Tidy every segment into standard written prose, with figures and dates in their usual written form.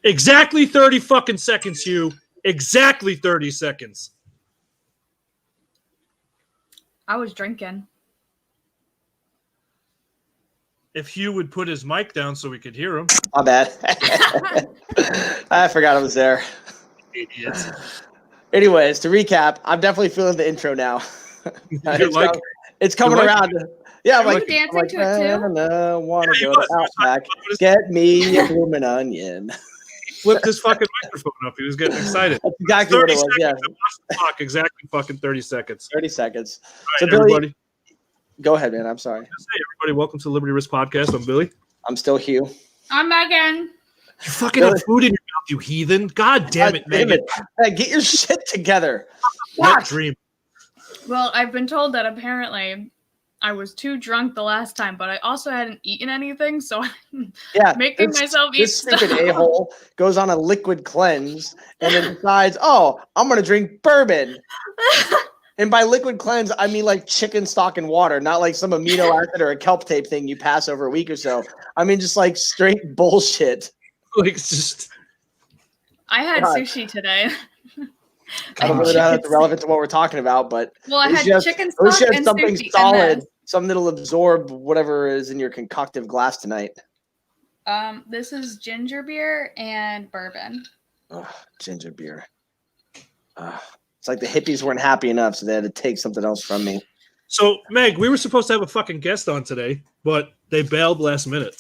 Exactly 30 fucking seconds, Hugh. Exactly 30 seconds. I was drinking. If Hugh would put his mic down so we could hear him. My bad. I forgot I was there. Idiots. Anyways, to recap, I'm definitely feeling the intro now. It's coming around. Yeah, I'm Are like, you dancing to it too? Want to go to Outback. Get me a blooming onion. Flipped his fucking microphone up. He was getting excited. That's exactly what it was. Yeah, clock, exactly fucking 30 seconds. 30 seconds. All so, right, Billy, everybody. Go ahead, man. I'm sorry. Hey, everybody. Welcome to the Liberty Risk Podcast. I'm Billy. I'm still Hugh. I'm Megan. You fucking have food in your mouth, you heathen. God damn it, Megan. Hey, get your shit together. What dream? Well, I've been told that apparently I was too drunk the last time, but I also hadn't eaten anything, so I'm making myself eat this stuff. This stupid a-hole goes on a liquid cleanse and then decides, I'm going to drink bourbon. And by liquid cleanse, I mean like chicken stock and water, not like some amino acid or a kelp tape thing you pass over a week or so. I mean, just like straight bullshit. Like, just. I had sushi today. I don't really know how that's relevant to what we're talking about, but I had chicken stock and something sushi solid, something that'll absorb whatever is in your concoctive glass tonight. This is ginger beer and bourbon. Ginger beer. It's like the hippies weren't happy enough, so they had to take something else from me. So, Meg, we were supposed to have a fucking guest on today, but they bailed last minute.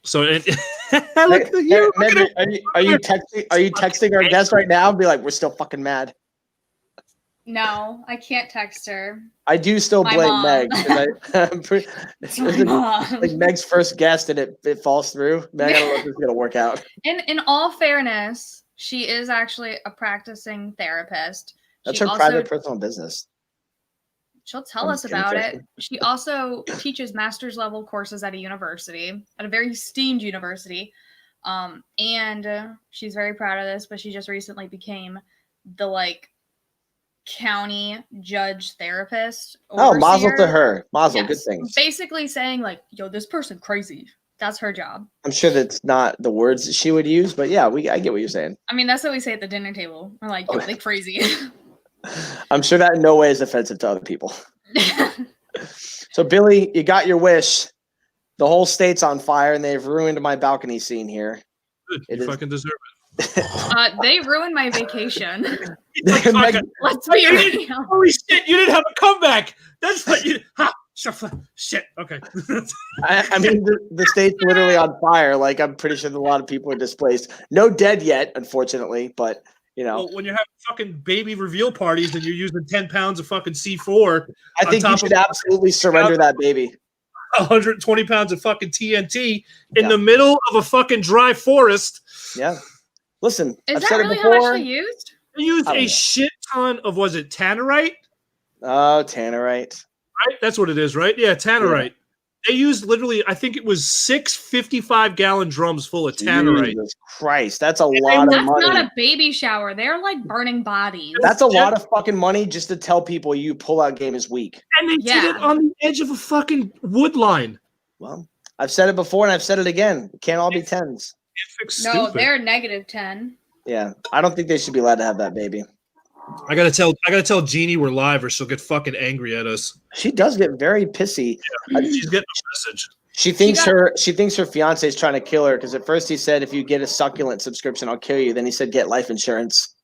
So, Meg, are you texting our guest right now and be like, we're still fucking mad? No, I can't text her. I do still blame Meg. Mom. Like Meg's first guest and it falls through. Meg, I don't know if this is gonna work out. In all fairness, she is actually a practicing therapist. That's her private personal business. She'll tell us about it. She also teaches master's level courses at a university, at a very esteemed university. And she's very proud of this, but she just recently became the county judge therapist. Mazel to her. Mazel, yes. Good things. Basically saying yo, this person crazy. That's her job. I'm sure that's not the words that she would use, but yeah, I get what you're saying. I mean, that's what we say at the dinner table. We're like, yo, they crazy. I'm sure that in no way is offensive to other people. So, Billy, you got your wish. The whole state's on fire, and they've ruined my balcony scene here. Good. You fucking deserve it. They ruined my vacation. Let's be real. Holy shit! You didn't have a comeback. That's what you. Shit. Okay. I mean, the state's literally on fire. Like, I'm pretty sure that a lot of people are displaced. No dead yet, unfortunately, but. Well, when you're having fucking baby reveal parties and you're using 10 pounds of fucking C4, I think you should absolutely surrender that baby. 120 pounds of fucking TNT in the middle of a fucking dry forest. Yeah. Listen, I've said it before. How much they used? They used a shit ton of, was it tannerite? Oh, tannerite. Right? That's what it is, right? Yeah, tannerite. Yeah. They used literally, I think it was 6 55-gallon drums full of tannerite. Jesus Christ, that's a lot of money. That's not a baby shower. They're like burning bodies. That's a lot of fucking money just to tell people you pull-out game is weak. And they did it on the edge of a fucking wood line. Well, I've said it before and I've said it again. It can't all be 10s. No, they're -10. Yeah, I don't think they should be allowed to have that baby. I gotta tell Jeannie we're live, or she'll get fucking angry at us. She does get very pissy. Yeah, she's getting a message. She thinks her fiance is trying to kill her because at first he said, "If you get a succulent subscription, I'll kill you." Then he said, "Get life insurance."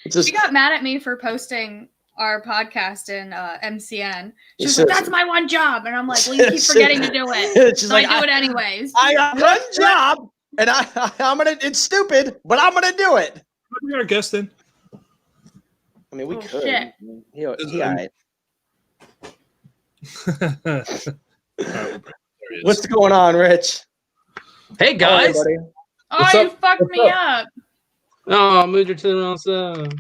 She got mad at me for posting our podcast in MCN. She was like, "That's my one job," and I'm like, "Well, you keep forgetting to do it." So I do it anyways. I got one job, and I'm gonna. It's stupid, but I'm gonna do it. Be our guest then. I mean, we could. Shit. He all right. What's going on, Rich? Hey guys. Hi, you fucked me up. Oh, I moved her to the wrong side.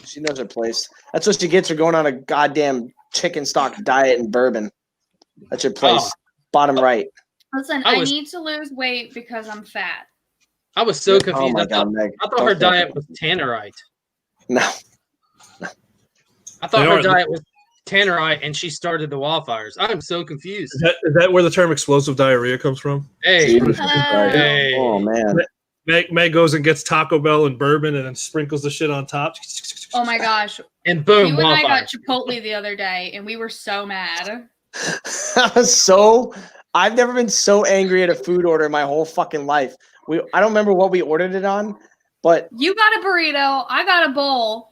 She knows her place. That's what she gets for going on a goddamn chicken stock diet and bourbon. That's your place. Bottom right. Listen, I need to lose weight because I'm fat. I was so confused. Oh my God, Meg. I thought her diet was tannerite. No. I thought her diet was Tannerite and she started the wildfires. I'm so confused. Is that where the term explosive diarrhea comes from? Hey, Jesus. Hey. Oh man. Meg goes and gets Taco Bell and bourbon and then sprinkles the shit on top. Oh my gosh. and boom, You and I wildfire. got Chipotle the other day, and we were so mad. I've never been so angry at a food order in my whole fucking life. I don't remember what we ordered it on, but You got a burrito, I got a bowl,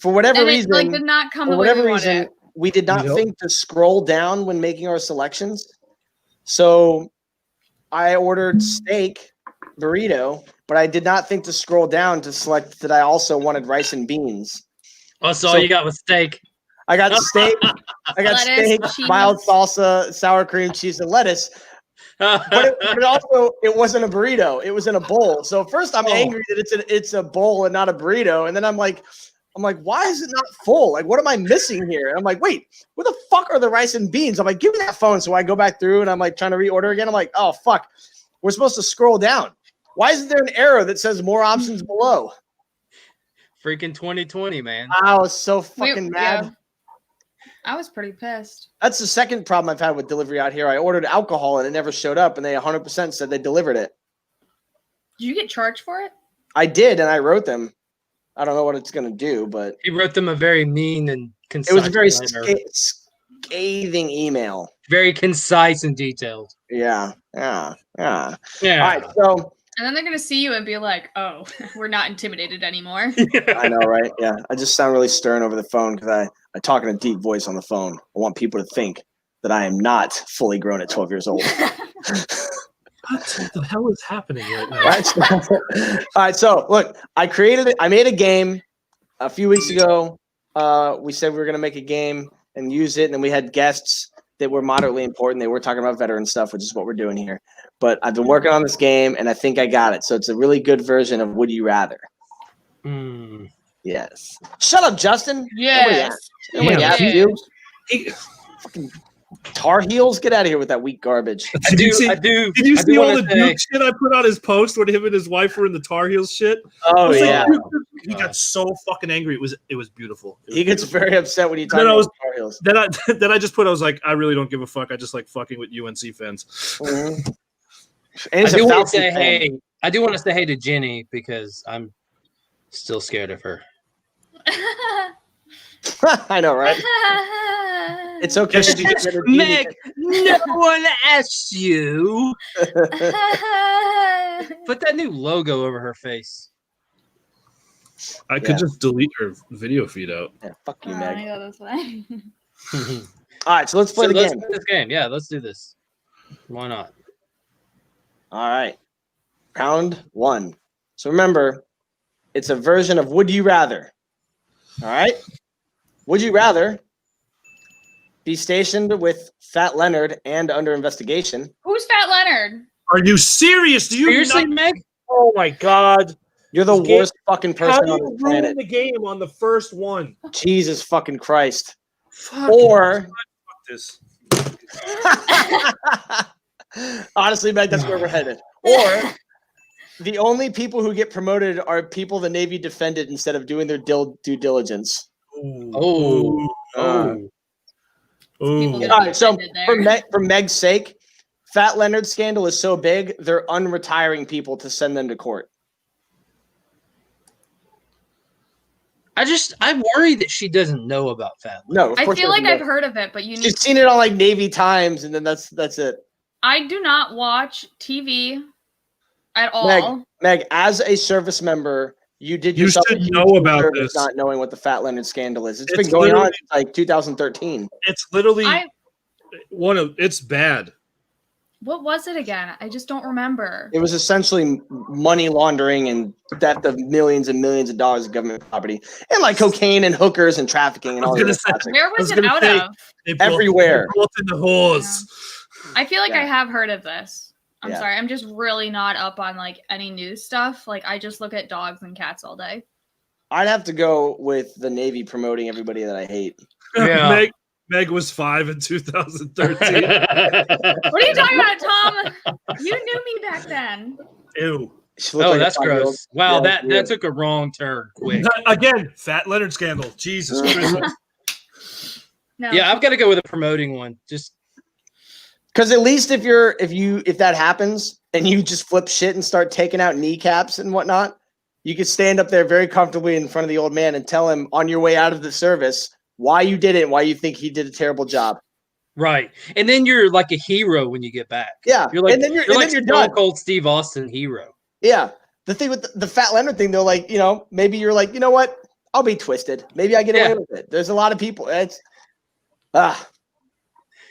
for whatever and reason, it like did not come for the way whatever we wanted reason, it. we did not Yep. think to scroll down when making our selections. So I ordered steak burrito, but I did not think to scroll down to select that I also wanted rice and beans. Oh, so So- all you got was steak. I got steak. I got Lettuce, steak, cheese. mild salsa, sour cream, cheese, and lettuce. But it wasn't a burrito. It was in a bowl. So first I'm Oh. angry that it's a bowl and not a burrito. And then I'm like, why is it not full? Like, what am I missing here? And I'm like, wait, where the fuck are the rice and beans? I'm like, give me that phone. So I go back through and I'm like trying to reorder again. I'm like, oh fuck, we're supposed to scroll down. Why isn't there an arrow that says more options below? Freaking 2020, man. I was so We- fucking mad. yeah. I was pretty pissed. That's the second problem I've had with delivery out here. I ordered alcohol and it never showed up, and they 100% said they delivered it. Did you get charged for it? I did, and I wrote them. I don't know what it's going to do, but He wrote them a very mean and it concise was a very letter. scathing email. Very concise and detailed. Yeah. Yeah. All right, so And then they're gonna see you and be like, "Oh, we're not intimidated anymore." I know, right? Yeah, I just sound really stern over the phone because I talk in a deep voice on the phone. I want people to think that I am not fully grown at 12 years old. What the hell is happening right now? Right? All right, so look, I made a game a few weeks ago. We said we were going to make a game and use it, and then we had guests that were moderately important. They were talking about veteran stuff, which is what we're doing here. But I've been working on this game, and I think I got it. So it's a really good version of Would You Rather. Mm. Yes. Shut up, Justin. Yes. Nobody Yeah, asked dude. you. He- Fucking Tar Heels, get out of here with that weak garbage. I Did you do. see- I do. Did you I do see all wanna the say- Duke shit I put on his post when him and his wife were in the Tar Heels shit? Oh I was like, yeah, he got so fucking angry. It was beautiful. It was he gets beautiful. very upset when you talk Then I about was- Tar Heels. Then I just put. I was like, I really don't give a fuck. I just like fucking with UNC fans. Mhm. And I he's a do want to Falcon say fan. hey. I do want to say hey to Jenny because I'm still scared of her. I know, right? It's okay. Yes, to get rid of Meg, no one asked you. Put that new logo over her face. I could Yeah. just delete her video feed out. Yeah, fuck you, I Meg. go this way. All right, so let's play the let's game. play this game. Yeah, let's do this. Why not? All right. Round one. So remember, it's a version of Would You Rather. All right. Would you rather be stationed with Fat Leonard and under investigation? Who's Fat Leonard? Are you serious? Do you Seriously, not- Meg? Oh my god! You're the This game- worst fucking How person do on you the ruin planet. the game on the first one? Jesus fucking Christ. Fuck Or this. honestly, Meg, that's where we're headed. Or the only people who get promoted are people the Navy defended instead of doing their due diligence. Ooh. Oh. Uh, Ooh. People that- All right, so Defended there. for Meg's sake, Fat Leonard's scandal is so big, they're unretiring people to send them to court. I worry that she doesn't know about Fat Leonard. No, of I course feel she like doesn't I've know. heard of it, but you need. She's seen it on like Navy Times, and then that's it. I do not watch TV at all. Meg, as a service member, you did You yourself a should huge know about disservice this. not knowing what the Fat Leonard scandal is. It's It's been going on literally- since like 2013. It's literally I it's bad. what was it again? I just don't remember. It was essentially money laundering and theft of millions and millions of dollars of government property, and like cocaine and hookers and trafficking and I all was that. gonna say- classic. Where was was it gonna out say- of? They brought- Everywhere. they brought in the whores. I feel like Yeah. I have heard of this. I'm Yeah. sorry. I'm just really not up on like any news stuff. Like I just look at dogs and cats all day. I'd have to go with the Navy promoting everybody that I hate. Yeah. Meg was 5 in 2013. What are you talking about, Tom? You knew me back then. Ew. She looked Oh, like a that's 5-year-old. gross. Wow, Yeah, that weird. took a wrong turn quick. Again, Fat Leonard scandal. Jesus Mhm. Christmas. No. Yeah, I've got to go with a promoting one. Just Because at least if that happens and you just flip shit and start taking out kneecaps and whatnot, you could stand up there very comfortably in front of the old man and tell him on your way out of the service why you did it and why you think he did a terrible job. right, and then you're like a hero when you get back. Yeah, You're like and then you're Stone done. Cold Steve Austin hero. Yeah. The thing with the Fat Leonard thing, though, like, maybe you're like, you know what? I'll be twisted. Maybe I get away with it. There's a lot of people. The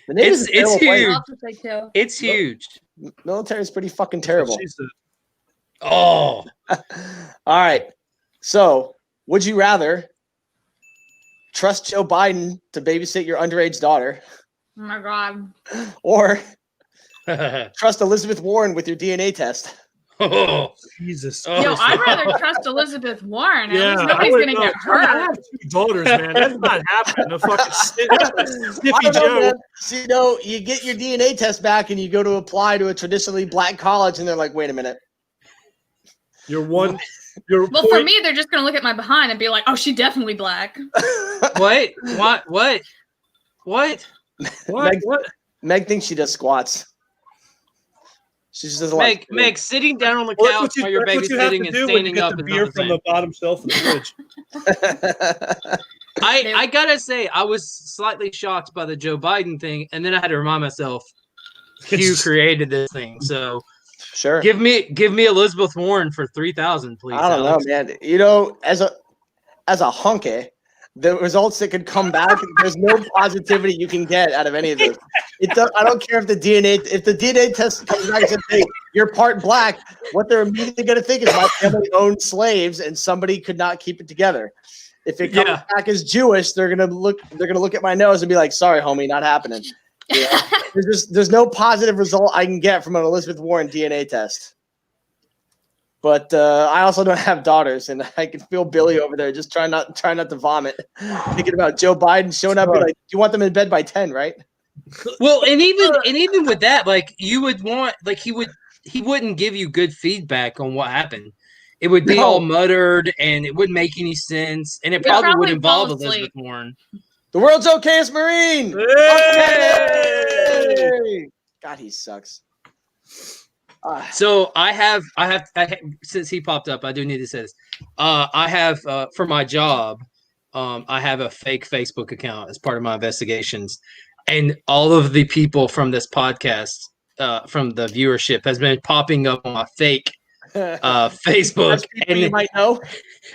Navy is a It's terrible place. huge. I'll have to say too. It's huge. Military is pretty fucking terrible. She said. Oh, All right. So, would you rather trust Joe Biden to babysit your underage daughter Oh my god. or trust Elizabeth Warren with your DNA test? oh, Jesus. Oh, Yo, I'd shit. rather trust Elizabeth Warren. At Yeah, least I nobody's wouldn't gonna know. get I hurt. have 2 daughters, man. That's not happening. A fucking I Sniffy don't know, Joe. man. So, you get your DNA test back and you go to apply to a traditionally black college, and they're like, wait a minute. You're one. You're Well, for me, they're just gonna look at my behind and be like, "Oh, she definitely black." what? What? What? Meg- What? Meg thinks she does squats. She just doesn't like Meg, sitting down on the Well, couch while you're that's what you have babysitting to and do when you standing get up the is beer not the from same. the bottom shelf of the fridge. I gotta say, I was slightly shocked by the Joe Biden thing, and then I had to remind myself, Hugh created this thing. So Sure. give me Elizabeth Warren for 3,000, please. I don't Alex. know, man. As a hunky, the results that could come back, there's no positivity you can get out of any of this. I don't care if the DNA test comes back and says, hey, you're part black, what they're immediately going to think is my family owned slaves and somebody could not keep it together. If it comes back as Jewish, they're gonna look at my nose and be like, sorry, homie, not happening. Yeah. There's no positive result I can get from an Elizabeth Warren DNA test. But I also don't have daughters, and I can feel Billy over there just trying not to vomit, thinking about Joe Biden showing up and like, you want them in bed by 10, right? Well, and even with that, like you would want, like he wouldn't give you good feedback on what happened. It would be all muttered, and it wouldn't make any sense, and it probably would involve Elizabeth Warren. The world's okayest Marine. Hey! God, he sucks. So I have since he popped up, I do need to say this. I have for my job, I have a fake Facebook account as part of my investigations, and all of the people from this podcast, from the viewership, has been popping up on my fake Facebook. As people you might know.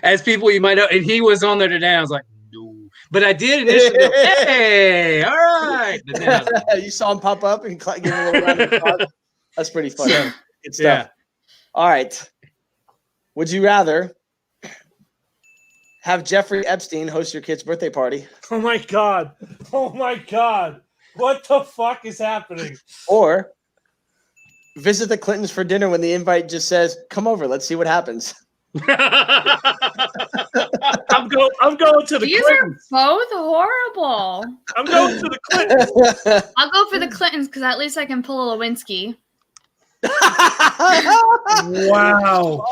As people you might know, and he was on there today. I was like, no, but I did initially go, hey, all right. But then I was like, You saw him pop up and give him a little round of applause. That's pretty funny. Good stuff. yeah. All right. Would you rather have Jeffrey Epstein host your kid's birthday party Oh my god. Oh my god. What the fuck is happening? or visit the Clintons for dinner when the invite just says, come over, let's see what happens? I'm going to the These are Clintons. both horrible. I'm going to the Clintons. I'll go for the Clintons because at least I can pull a Lewinsky. Wow.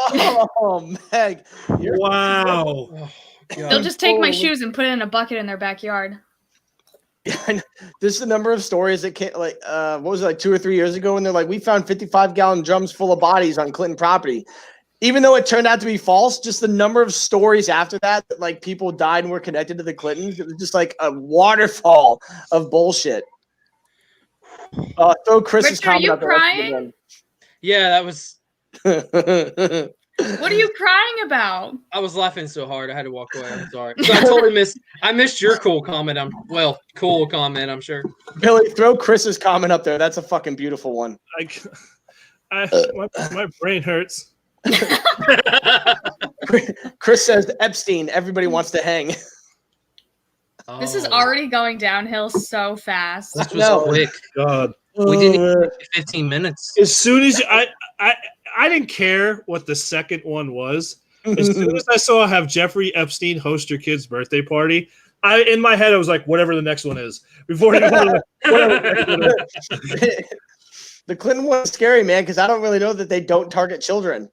Oh, Meg. You're Wow. They'll just take my Oh. shoes and put it in a bucket in their backyard. There's the number of stories that came, like, what was it, like 2 or 3 years ago? And they're like, we found 55-gallon drums full of bodies on Clinton property. Even though it turned out to be false, just the number of stories after that, like people died and were connected to the Clintons, it was just like a waterfall of bullshit. Throw Chris's Richard, are comment you out there. crying? Yeah, that was. What are you crying about? I was laughing so hard I had to walk away. I'm sorry. So I missed your cool comment. Cool comment. I'm sure. Billy, throw Chris's comment up there. That's a fucking beautiful one. My brain hurts. Chris says Epstein. Everybody wants to hang. This is Oh, already going downhill so fast. This was No. quick. God. We didn't even get 15 minutes. As soon as I didn't care what the second one was. As soon as I saw have Jeffrey Epstein host your kid's birthday party, in my head I was like, whatever the next one is. Before I even whatever the next one is. The Clinton one's scary, man, because I don't really know that they don't target children.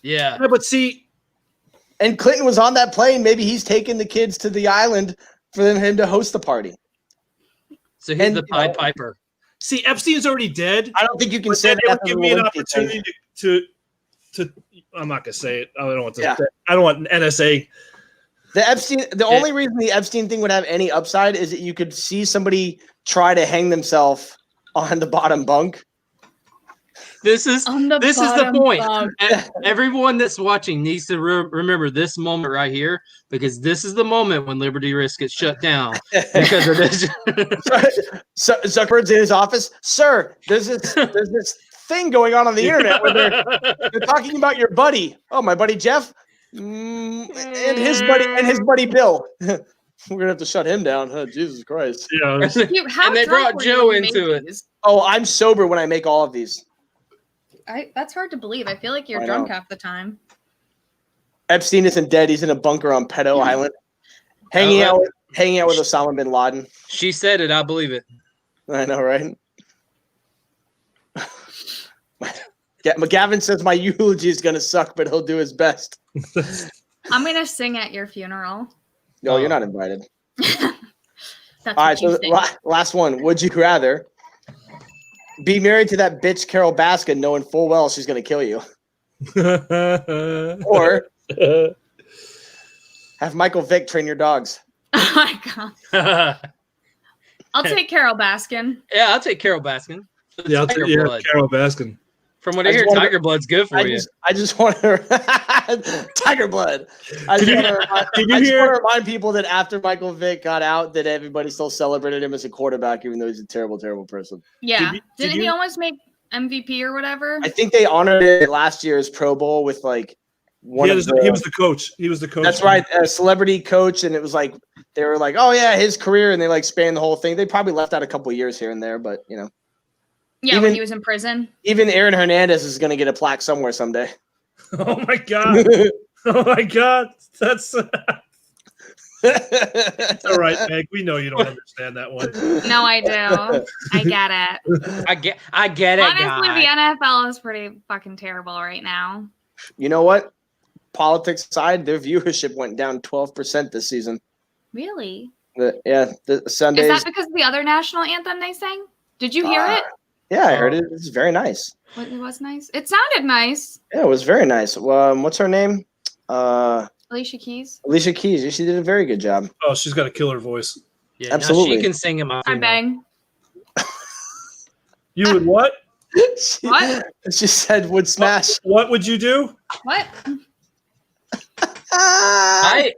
Yeah. Yeah, but see, And Clinton was on that plane. Maybe he's taking the kids to the island for him to host the party. So he's And, the you Pied know, Piper. See, Epstein's already dead. I don't think you can But say then it would that. give me an opportunity to. I'm not gonna say it. I don't want to. Yeah. I don't want NSA. The only reason the Epstein thing would have any upside is that you could see somebody try to hang themselves on the bottom bunk. This is On the this is the bottom point. bunk. Everyone that's watching needs to remember this moment right here, because this is the moment when Liberty Risk gets shut down because of this. So Zuckerberg's in his office. Sir, there's this thing going on the internet where they're talking about your buddy. Oh, my buddy Jeff, and his buddy Bill. We're gonna have to shut him down. Oh, Jesus Christ. Yeah. Dude, how And they drunk brought were Joe you when you into made it. these? Oh, I'm sober when I make all of these. That's hard to believe. I feel like you're I drunk know. half the time. Epstein isn't dead. He's in a bunker on Pedo Island, hanging out with Osama bin Laden. She said it. I believe it. I know, right? McGavin says my eulogy is gonna suck, but he'll do his best. I'm gonna sing at your funeral. No, you're not invited. That's All right, what you so think. last one. Would you rather be married to that bitch Carol Baskin, knowing full well she's gonna kill you, or have Michael Vick train your dogs? Oh my god. Yeah, I'll take Carol Baskin. I'll take Carol Baskin. Yeah, Tiger yeah, Blood. Carol Baskin. From what I I just hear, wanna- Tiger Blood's good for you. I just want to Tiger Blood. I just Did you- want did you to hear- remind people that after Michael Vick got out, that everybody still celebrated him as a quarterback, even though he's a terrible, terrible person. Yeah. Did Didn't you- he almost make MVP or whatever? I think they honored it last year's Pro Bowl with like one He of was, the, he was the coach. He was the coach. That's right, a celebrity coach, and it was like they were like, "Oh yeah, his career," and they like spanned the whole thing. They probably left out a couple years here and there, but you know, Yeah, even- when he was in prison. even Aaron Hernandez is going to get a plaque somewhere someday. Oh my god. Oh my god. That's all right, Meg. We know you don't understand that one. No, I do. I get it. I get it, Honestly, guy. the NFL is pretty fucking terrible right now. You know what? Politics aside, their viewership went down 12% this season. Really? The Sundays. Is that because of the other national anthem they sang? Did you hear it? Yeah, I heard it. It's very nice. It was nice. It sounded nice. Yeah, it was very nice. What's her name? Alicia Keys. Alicia Keys. She did a very good job. Oh, she's got a killer voice. Yeah, no, Absolutely. she can sing in my I funeral. bang. You would what? she, What? she said would smash. What would you do? What? I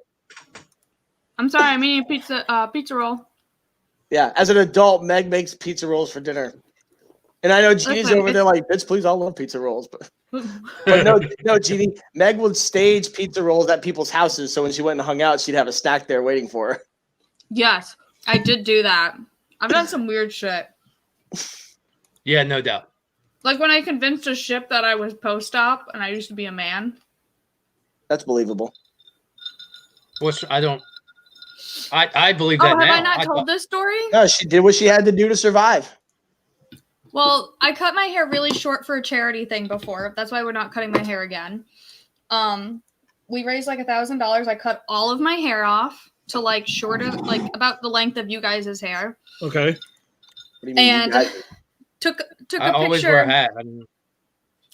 I'm sorry. I'm eating pizza roll. Yeah, as an adult, Meg makes pizza rolls for dinner. And I know Jeannie's Listen, over there like, bitch, please, I love pizza rolls. But no, Jeannie, Meg would stage pizza rolls at people's houses. So when she went and hung out, she'd have a stack there waiting for her. Yes, I did do that. I've done some weird shit. yeah, no doubt. Like when I convinced a ship that I was post-op and I used to be a man. That's believable. Which I don't. I believe Oh, that have now. I not told this story? No, she did what she had to do to survive. Well, I cut my hair really short for a charity thing before. That's why we're not cutting my hair again. We raised like $1,000. I cut all of my hair off to like shorter, like about the length of you guys' hair. Okay. What do you mean? And took I a always wear a picture. hat.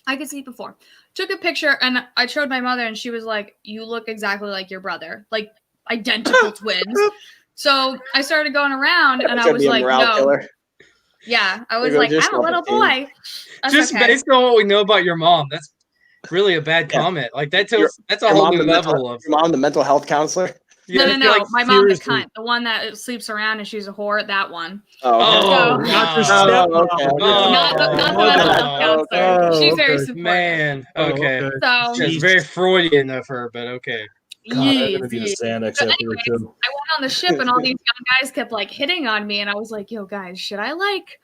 I could see it before. Took a picture and I showed my mother and she was like, "You look exactly like your brother, like identical twins." So I started going around and I was like, "No." Killer. Yeah, I was There like, goes "I'm a little yourself, boy." That's Just okay. based on what we know about your mom, that's really a bad Yeah. comment. Like that's Your- a Your whole mom, new the mental, level of. your mom, the mental health counselor. No, Yeah, no. like, My mom, the seriously. cunt, the one that sleeps around and she's a whore. That one. Oh, Oh, okay. Not your God. stepmom. okay, okay. Not the mental health counselor. Oh, She's very okay. supportive. man. Oh, Okay, So it's very Freudian of her, but okay. God, I'm yes, gonna need a yes. Xanax So after anyways, too. I went on the ship and all these young guys kept like hitting on me and I was like, "Yo, guys, should I like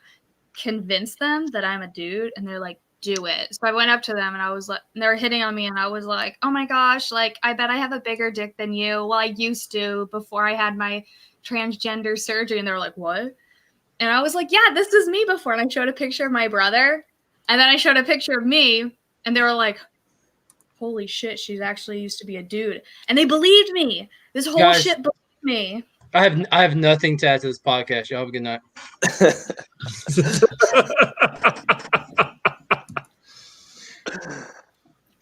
convince them that I'm a dude?" And they're like, "Do it." So I went up to them and I was like, and they were hitting on me and I was like, "Oh my gosh, like I bet I have a bigger dick than you." Well, I used to before I had my transgender surgery. And they were like, "What?" And I was like, "Yeah, this is me before." And I showed a picture of my brother and then I showed a picture of me and they were like, "Holy shit, she's actually used to be a dude." And they believed me. This whole Guys, shit believed me. I have nothing to add to this podcast. Y'all have a good night.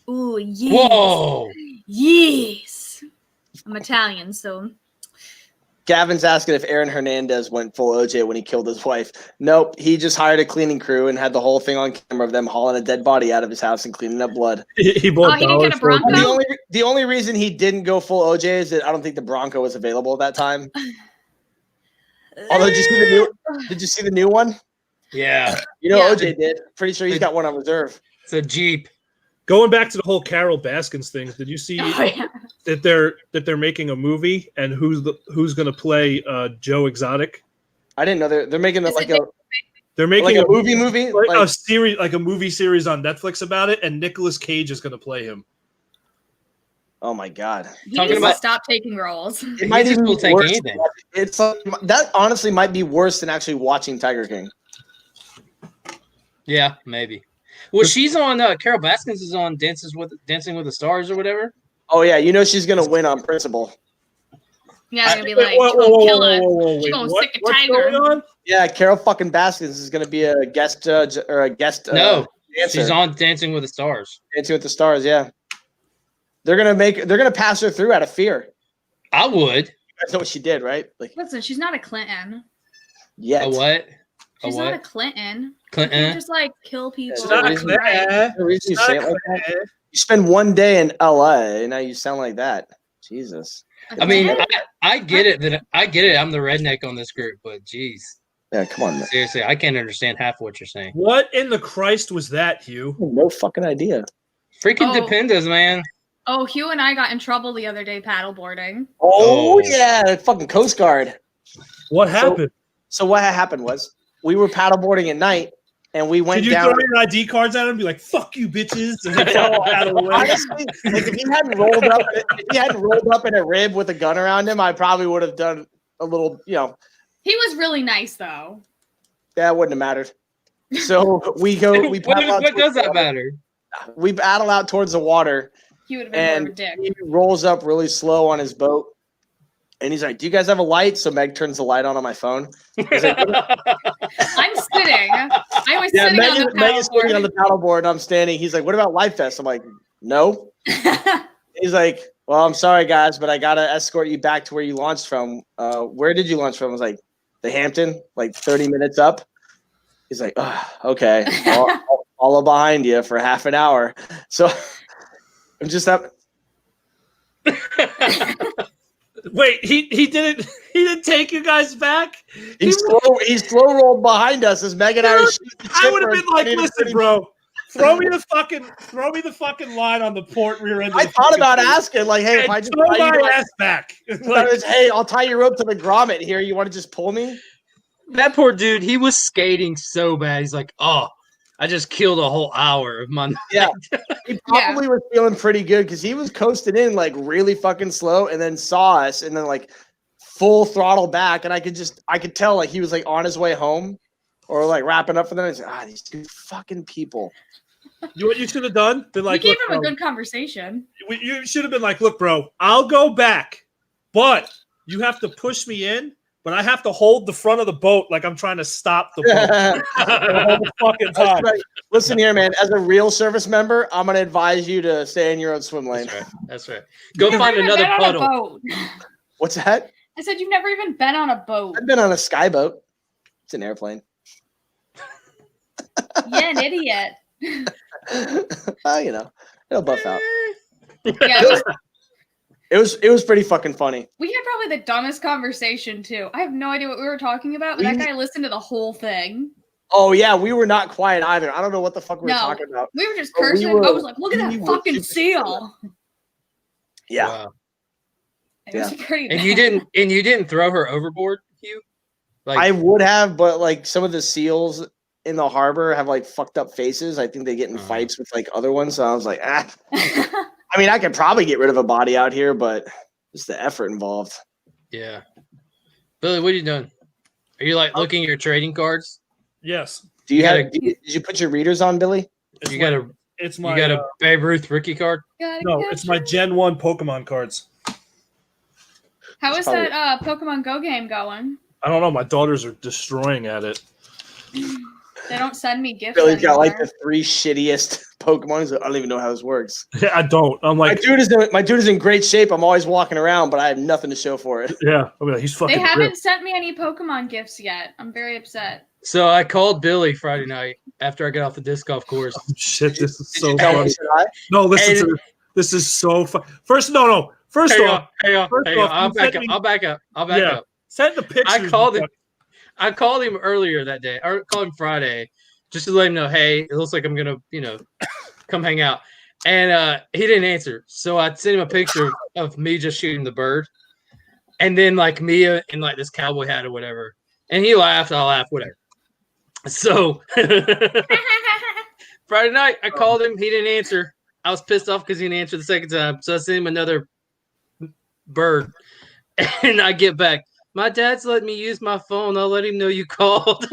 Ooh, yes. Whoa. Yes. I'm Italian, so Gavin's asking if Aaron Hernandez went full OJ when he killed his wife. Nope, he just hired a cleaning crew and had the whole thing on camera of them hauling a dead body out of his house and cleaning up blood. He bought he didn't get a dollars for- Bronco? The only reason he didn't go full OJ is that I don't think the Bronco was available at that time. Although, did you see the new one? Yeah. You know, Yeah. OJ did. Pretty sure he's got one on reserve. It's a Jeep. Going back to the whole Carol Baskins thing, did you see Oh, yeah. that they're making a movie and who's going to play Joe Exotic? I didn't know they're making it Is like it They're making a movie, like like, a series, like a movie series on Netflix about it, and Nicolas Cage is going to play him. oh my god, He Talking needs to about- stop taking roles. it might just even will be take worse. anything. It's like, that honestly might be worse than actually watching Tiger King. Yeah, maybe. Well, she's on. Carol Baskins is on Dancing with the Stars or whatever. Oh yeah, you know she's gonna win on principle. Yeah, they're gonna be Wait, like, whoa, kill us. wait, She gonna what- stick a what's tiger. going on? Yeah, Carol fucking Baskins is gonna be a guest judge or a guest. No, dancer. she's on Dancing with the Stars. Dancing with the Stars. Yeah, they're gonna pass her through out of fear. I would. That's what she did, right? Like, Listen, she's not a Clinton. yeah. A what? A She's not a what? Clinton. You Clinton. can't just like kill people. She's not a left and Clinton. right. The reason you It's not say a it like that? Clinton. You spend one day in LA, and now you sound like that. Jesus. I mean, Clinton? I get it. I get it. I'm the redneck on this group, but geez, Yeah, come on, man. seriously, I can't understand half of what you're saying. What in the Christ was that, Hugh? No fucking idea. Freaking Oh. Dependas, man. Oh, Hugh and I got in trouble the other day paddleboarding. Oh, Oh. yeah, fucking Coast Guard. What happened? So what happened was we were paddleboarding at night, and we went Did you down. throw your ID cards at him and be like, "Fuck you, bitches"? And then fall out of the way? Honestly, like if he hadn't rolled up in a rib with a gun around him, I probably would have done a little. You know, He was really nice though. that wouldn't have mattered. So we go. We paddle out what towards does the that water. matter? We paddle out towards the water, He would have been more of a and dick. he rolls up really slow on his boat, and he's like, "Do you guys have a light?" So Meg turns the light on my phone. I'm sitting. I was Yeah, sitting on the Megan's sitting on paddleboard. the paddleboard, and I'm standing. He's like, "What about life vest?" I'm like, "No." He's like, "Well, I'm sorry, guys, but I gotta escort you back to where you launched from. Where did you launch from?" I was like, "The Hampton, like 30 minutes up." He's like, "Oh, okay, I'll follow behind you for half an hour." So I'm just up. Wait, he didn't take you guys back. He slow rolled behind us as Meg and I were Dude, shooting the I shit would have for been like, 20 to "Listen, 30 bro, throw me the fucking line on the port rear end." Of I the thought fucking about boat asking, like, "Hey, if and I just throw tie you my to ass back." like, hey, I'll tie your rope to the grommet here. You want to just pull me?" That poor dude, he was skating so bad. He's like, "Oh, I just killed a whole hour of my." Yeah, he probably was feeling pretty good because he was coasting in like really fucking slow, and then saw us, and then like full throttle back, and I could tell like he was like on his way home, or like wrapping up for them. I was like, these two fucking people. What you should have done? Been like, we gave "Look, him a bro, good conversation. you should have been like, "Look, bro, I'll go back, but you have to push me in, but I have to hold the front of the boat like I'm trying to stop the boat the whole fucking That's time." right. Listen here, man. As a real service member, I'm gonna advise you to stay in your own swim lane. That's right. That's right. Go You've find never even another been on a puddle. boat. What's that? I said you've never even been on a boat. I've been on a sky boat. It's an airplane. Yeah, an idiot. You know, it'll buff out. Yeah, It was pretty fucking funny. we had probably the dumbest conversation too. I have no idea what we were talking about, but that guy listened to the whole thing. Oh yeah, we were not quiet either. I don't know what the fuck we were No. talking about. We were just Oh, we cursing. were- I was like, "Look at we that were fucking super seal!" Yeah. Wow. It was pretty. And you didn't throw her overboard, Hugh? Like I would have, but like some of the seals in the harbor have like fucked up faces. I think they get in fights with like other ones. So I was like, I mean, I could probably get rid of a body out here, but just the effort involved. yeah. Billy, what are you doing? Are you like looking at your trading cards? Yes, Do you You have? gotta- Did you put your readers on, Billy? it's You my, got a it's you my got a Babe Ruth rookie card? Gotta no, catch it's my her. Gen 1 Pokemon cards. How is probably- that Pokemon Go game going? I don't know. My daughters are destroying at it. They don't send me gifts Billy's got like anymore. the 3 shittiest Pokemon. He's like, I don't even know how this works. I don't. I'm My like, dude is in great shape. I'm always walking around, but I have nothing to show for it. yeah. I'm like, he's fucking. They haven't ripped. sent me any Pokemon gifts yet. I'm very upset. So I called Billy Friday night after I got off the disc golf course. Oh, shit, this is Did so you Tell me, funny. should I? No, listen Hey, to this. This is so fun. First, no. First Hang off, on, hang on, first hang off, on. you sent me- I'll back up. send the pictures. I called him earlier that day. I called him Friday just to let him know, hey, it looks like I'm gonna, come hang out. And he didn't answer. So I sent him a picture of me just shooting the bird. And then like Mia in like this cowboy hat or whatever. And he laughed, I laughed, whatever. So Friday night, I called him, he didn't answer. I was pissed off because he didn't answer the second time. So I sent him another bird. And I get back. My dad's letting me use my phone. I'll let him know you called.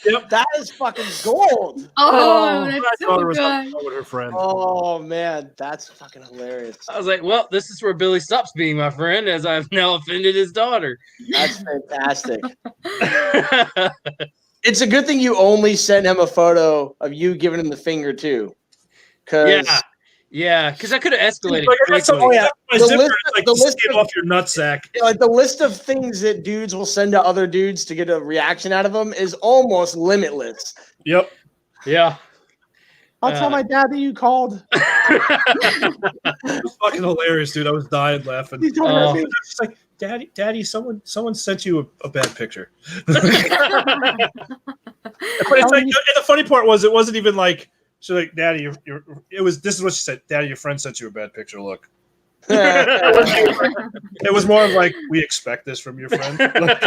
Yep. That is fucking gold. Oh, My that's so daughter was on good. the phone with her friend. Oh man, that's fucking hilarious. I was like, well, this is where Billy stops being my friend as I've now offended his daughter. That's fantastic. It's a good thing you only sent him a photo of you giving him the finger too, because Yeah, because I could have escalated Like, I got some, quickly. yeah. my The zipper list- is like the the list skin of- off your nutsack. like the list of things that dudes will send to other dudes to get a reaction out of them is almost limitless. Yep. Yeah. I'll tell my dad that you called. It was fucking hilarious, dude. I was dying laughing. He's talking about Oh. me. She's like, Daddy, someone sent you a bad picture. But it's like, and the funny part was, it wasn't even like, she's like, Daddy, this is what she said. Daddy, your friend sent you a bad picture. Look. It was more of like, we expect this from your friend. Like,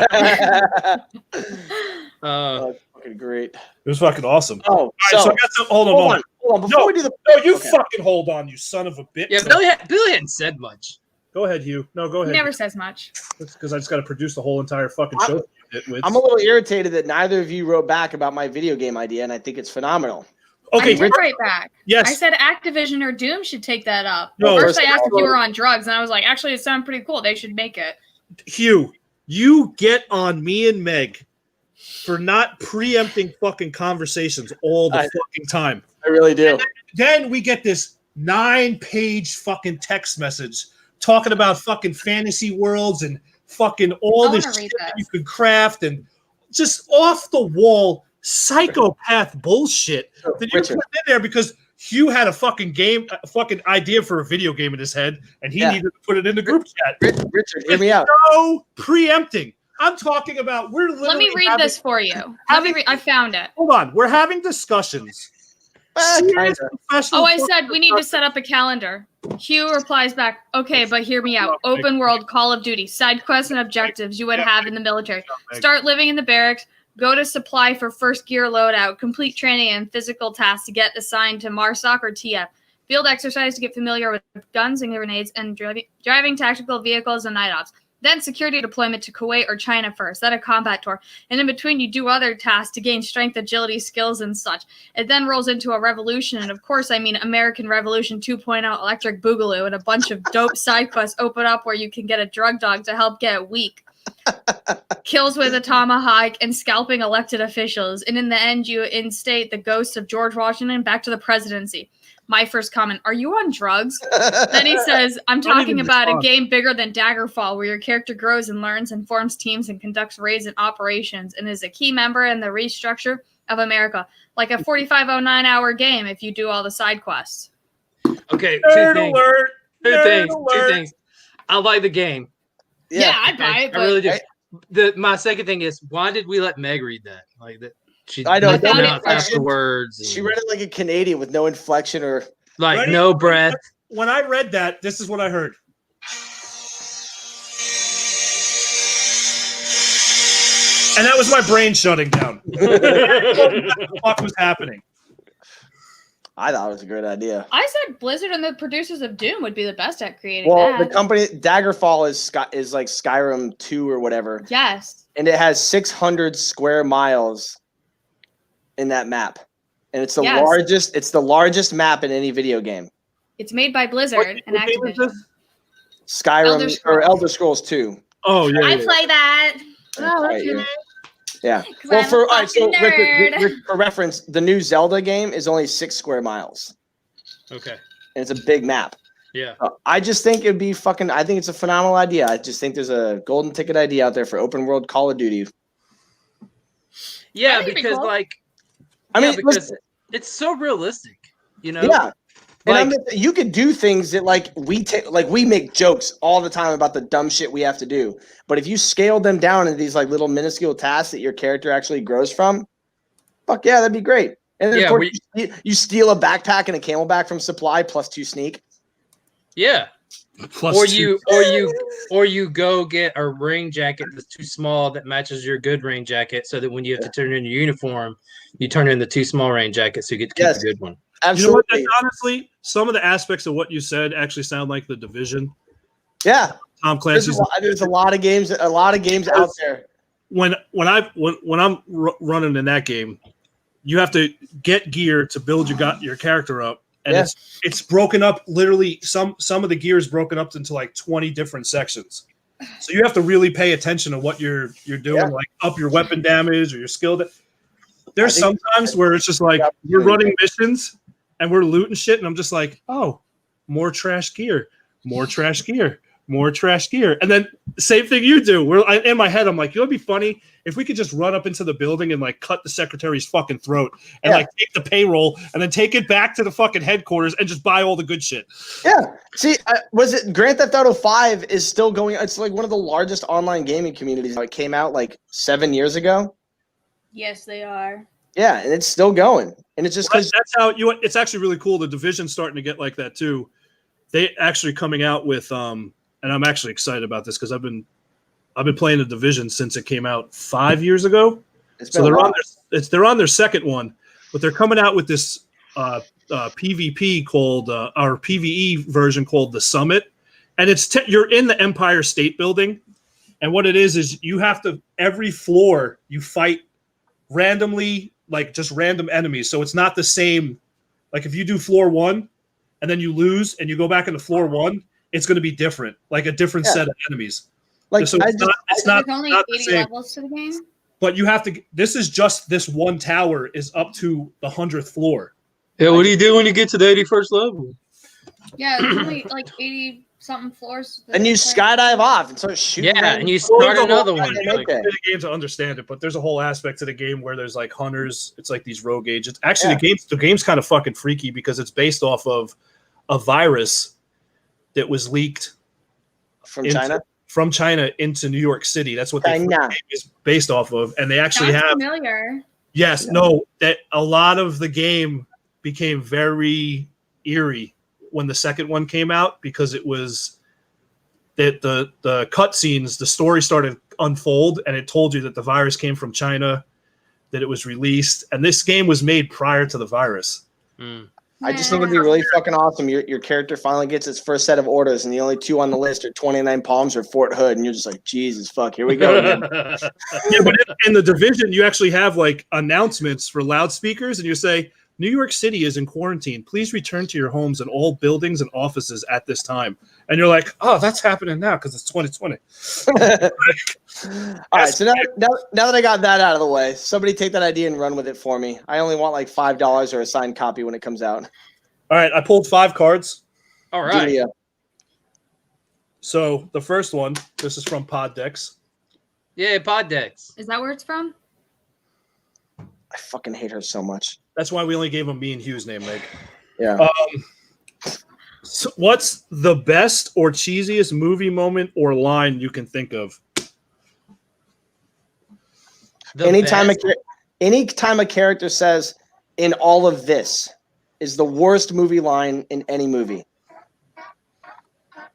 Oh, that's fucking great. it was fucking awesome. Oh, All right, so I got some. Hold on. Before No. we do the No, you Okay. fucking hold on, you son of a bitch. Yeah, Billy hadn't said much. Go ahead, Hugh. No, go He ahead. never says much. Because I just got to produce the whole entire fucking show. I'm a little irritated that neither of you wrote back about my video game idea, and I think it's phenomenal. Okay, I did right back. yes. I said Activision or Doom should take that up. No, First, I first asked of if you all- were on drugs, and I was like, actually, it sounded pretty cool. They should make it. Hugh, you get on me and Meg for not preempting fucking conversations all the I- fucking time. I really do. Then we get this 9-page fucking text message talking about fucking fantasy worlds and fucking all I this wanna read shit that you this. could craft and just off the wall psychopath bullshit that you Richard. put in there because Hugh had a fucking idea for a video game in his head and he Yeah. needed to put it in the group chat. Richard, hear me out. No preempting. I'm talking about we're literally Let me read having- this for you. I found it. Hold on, we're having discussions. Kinda. Professional Oh, I fucking said we need to set up a calendar. Hugh replies back, okay, but hear me out. Open world, Call of Duty, side quests and objectives you would have in the military. Start living in the barracks, go to supply for first gear loadout, complete training and physical tasks to get assigned to MARSOC or TF. Field exercise to get familiar with guns and grenades and driving tactical vehicles and night ops. Then security deployment to Kuwait or China first, then a combat tour. And in between, you do other tasks to gain strength, agility, skills, and such. It then rolls into a revolution. And of course, I mean American Revolution 2.0 Electric Boogaloo and a bunch of dope side quests open up where you can get a drug dog to help get weak. Kills with a tomahawk and scalping elected officials. And in the end, you instate the ghosts of George Washington back to the presidency. My first comment, are you on drugs? Then he says, I'm Not talking even about a respond. game bigger than Daggerfall, where your character grows and learns and forms teams and conducts raids and operations and is a key member in the restructure of America. Like a 4509-hour game if you do all the side quests. Okay, Nerd alert. Two Nerd things. alert. Two things. I like the game. Yeah, I'd buy it, I really but do. My second thing is, why did we let Meg read that? Like that, she I know, I found it pronounced afterwards. She read it like a Canadian with no inflection or. like Ready? no breath. When I read that, this is what I heard. And that was my brain shutting down. What the fuck was happening? I thought it was a great idea. I said Blizzard and the producers of Doom would be the best at creating Well, the that. company Daggerfall is like Skyrim 2 or whatever, Yes. and it has 600 square miles in that map. and it's the Yes. largest. It's the largest map in any video game. It's made by Blizzard and What game is Activision. this? Skyrim or Elder Scrolls 2. Oh yeah. I yeah. play that. Right, yeah. 'Cause Well, I'm a for all right, so fucking nerd. Rick, for reference, the new Zelda game is only 6 square miles, Okay. and it's a big map. Yeah. I just think it'd be fucking. I think it's a phenomenal idea. I just think there's a golden ticket idea out there for open world Call of Duty. Yeah, I think it'd be because cool. like, I mean, because listen, it's so realistic, you know. yeah. And Like, you could do things that like we make jokes all the time about the dumb shit we have to do. But if you scale them down into these like little minuscule tasks that your character actually grows from, fuck yeah, that'd be great. And then Yeah, of course you steal a backpack and a camelback from supply plus 2 sneak. yeah. Plus Or 2. you go get a rain jacket that's too small that matches your good rain jacket, so that when you have to turn in your uniform, you turn in the too small rain jacket, so you get to keep Yes. the good one. You know what? Absolutely. That's honestly, some of the aspects of what you said actually sound like The Division. Yeah. Tom There's Clancy's. a lot of games out there. When I'm running in that game, you have to get gear to build your character up, and Yeah. it's broken up. Literally, some of the gear is broken up into like 20 different sections. So you have to really pay attention to what you're doing, Yeah. like up your weapon damage or your skill. There's I think- sometimes where it's just like we're running missions and we're looting shit, and I'm just like, oh, more trash gear, more trash gear, more trash gear, and then same thing you do. In my head, I'm like, you know, it'd be funny if we could just run up into the building and like cut the secretary's fucking throat and Yeah. like take the payroll and then take it back to the fucking headquarters and just buy all the good shit. Yeah. See, was it Grand Theft Auto 5 is still going? It's like one of the largest online gaming communities. It came out like 7 years ago. Yes, they are. Yeah, and it's still going. And it's just because That's how it's actually really cool. The Division's starting to get like that too. They actually coming out with and I'm actually excited about this because I've been playing the Division since it came out 5 years ago. it's So been a they're while. they're on their second one, but they're coming out with this PvP called or PvE version called the Summit, and you're in the Empire State Building, and what it is you have to every floor you fight randomly, like just random enemies. So it's not the same. Like if you do floor 1 and then you lose and you go back into floor 1, it's going to be different, like a different Yeah. set of enemies. Like So I it's just, not There's only not the 80 same. levels to the game. But you have to. This is just this one tower is up to the 100th floor. Yeah, what do you do when you get to the 81st level? Yeah, there's only like 80 something floors. and you skydive off and start shooting. Yeah, random and you people. start Well, another whole one. thing. Like, Okay. The game to understand it, but there's a whole aspect to the game where there's like hunters. It's like these rogue agents. Actually, the game's kind of fucking freaky because it's based off of a virus that was leaked From into- China. from China into New York City. That's what the China. game is based off of, and they actually Sounds have. familiar. Yes, no, that a lot of the game became very eerie when the second one came out because it was that the cutscenes, the story started unfold, and it told you that the virus came from China, that it was released, and this game was made prior to the virus. I just think it'd be really fucking awesome. Your character finally gets its first set of orders, and the only 2 on the list are 29 Palms or Fort Hood, and you're just like, Jesus fuck, here we go again. Yeah, but in the Division, you actually have like announcements for loudspeakers, and you say, New York City is in quarantine. Please return to your homes and all buildings and offices at this time. And you're like, oh, that's happening now because it's 2020. All right, so now that I got that out of the way, somebody take that idea and run with it for me. I only want like $5 or a signed copy when it comes out. All right, I pulled 5 cards. all right. Julia. So the first one, this is from Poddex. Yeah, pod decks. Is that where it's from? I fucking hate her so much. That's why we only gave him me and Hugh's name, Meg. Yeah. So what's the best or cheesiest movie moment or line you can think of? The Anytime best- a character says, "In all of this," is the worst movie line in any movie.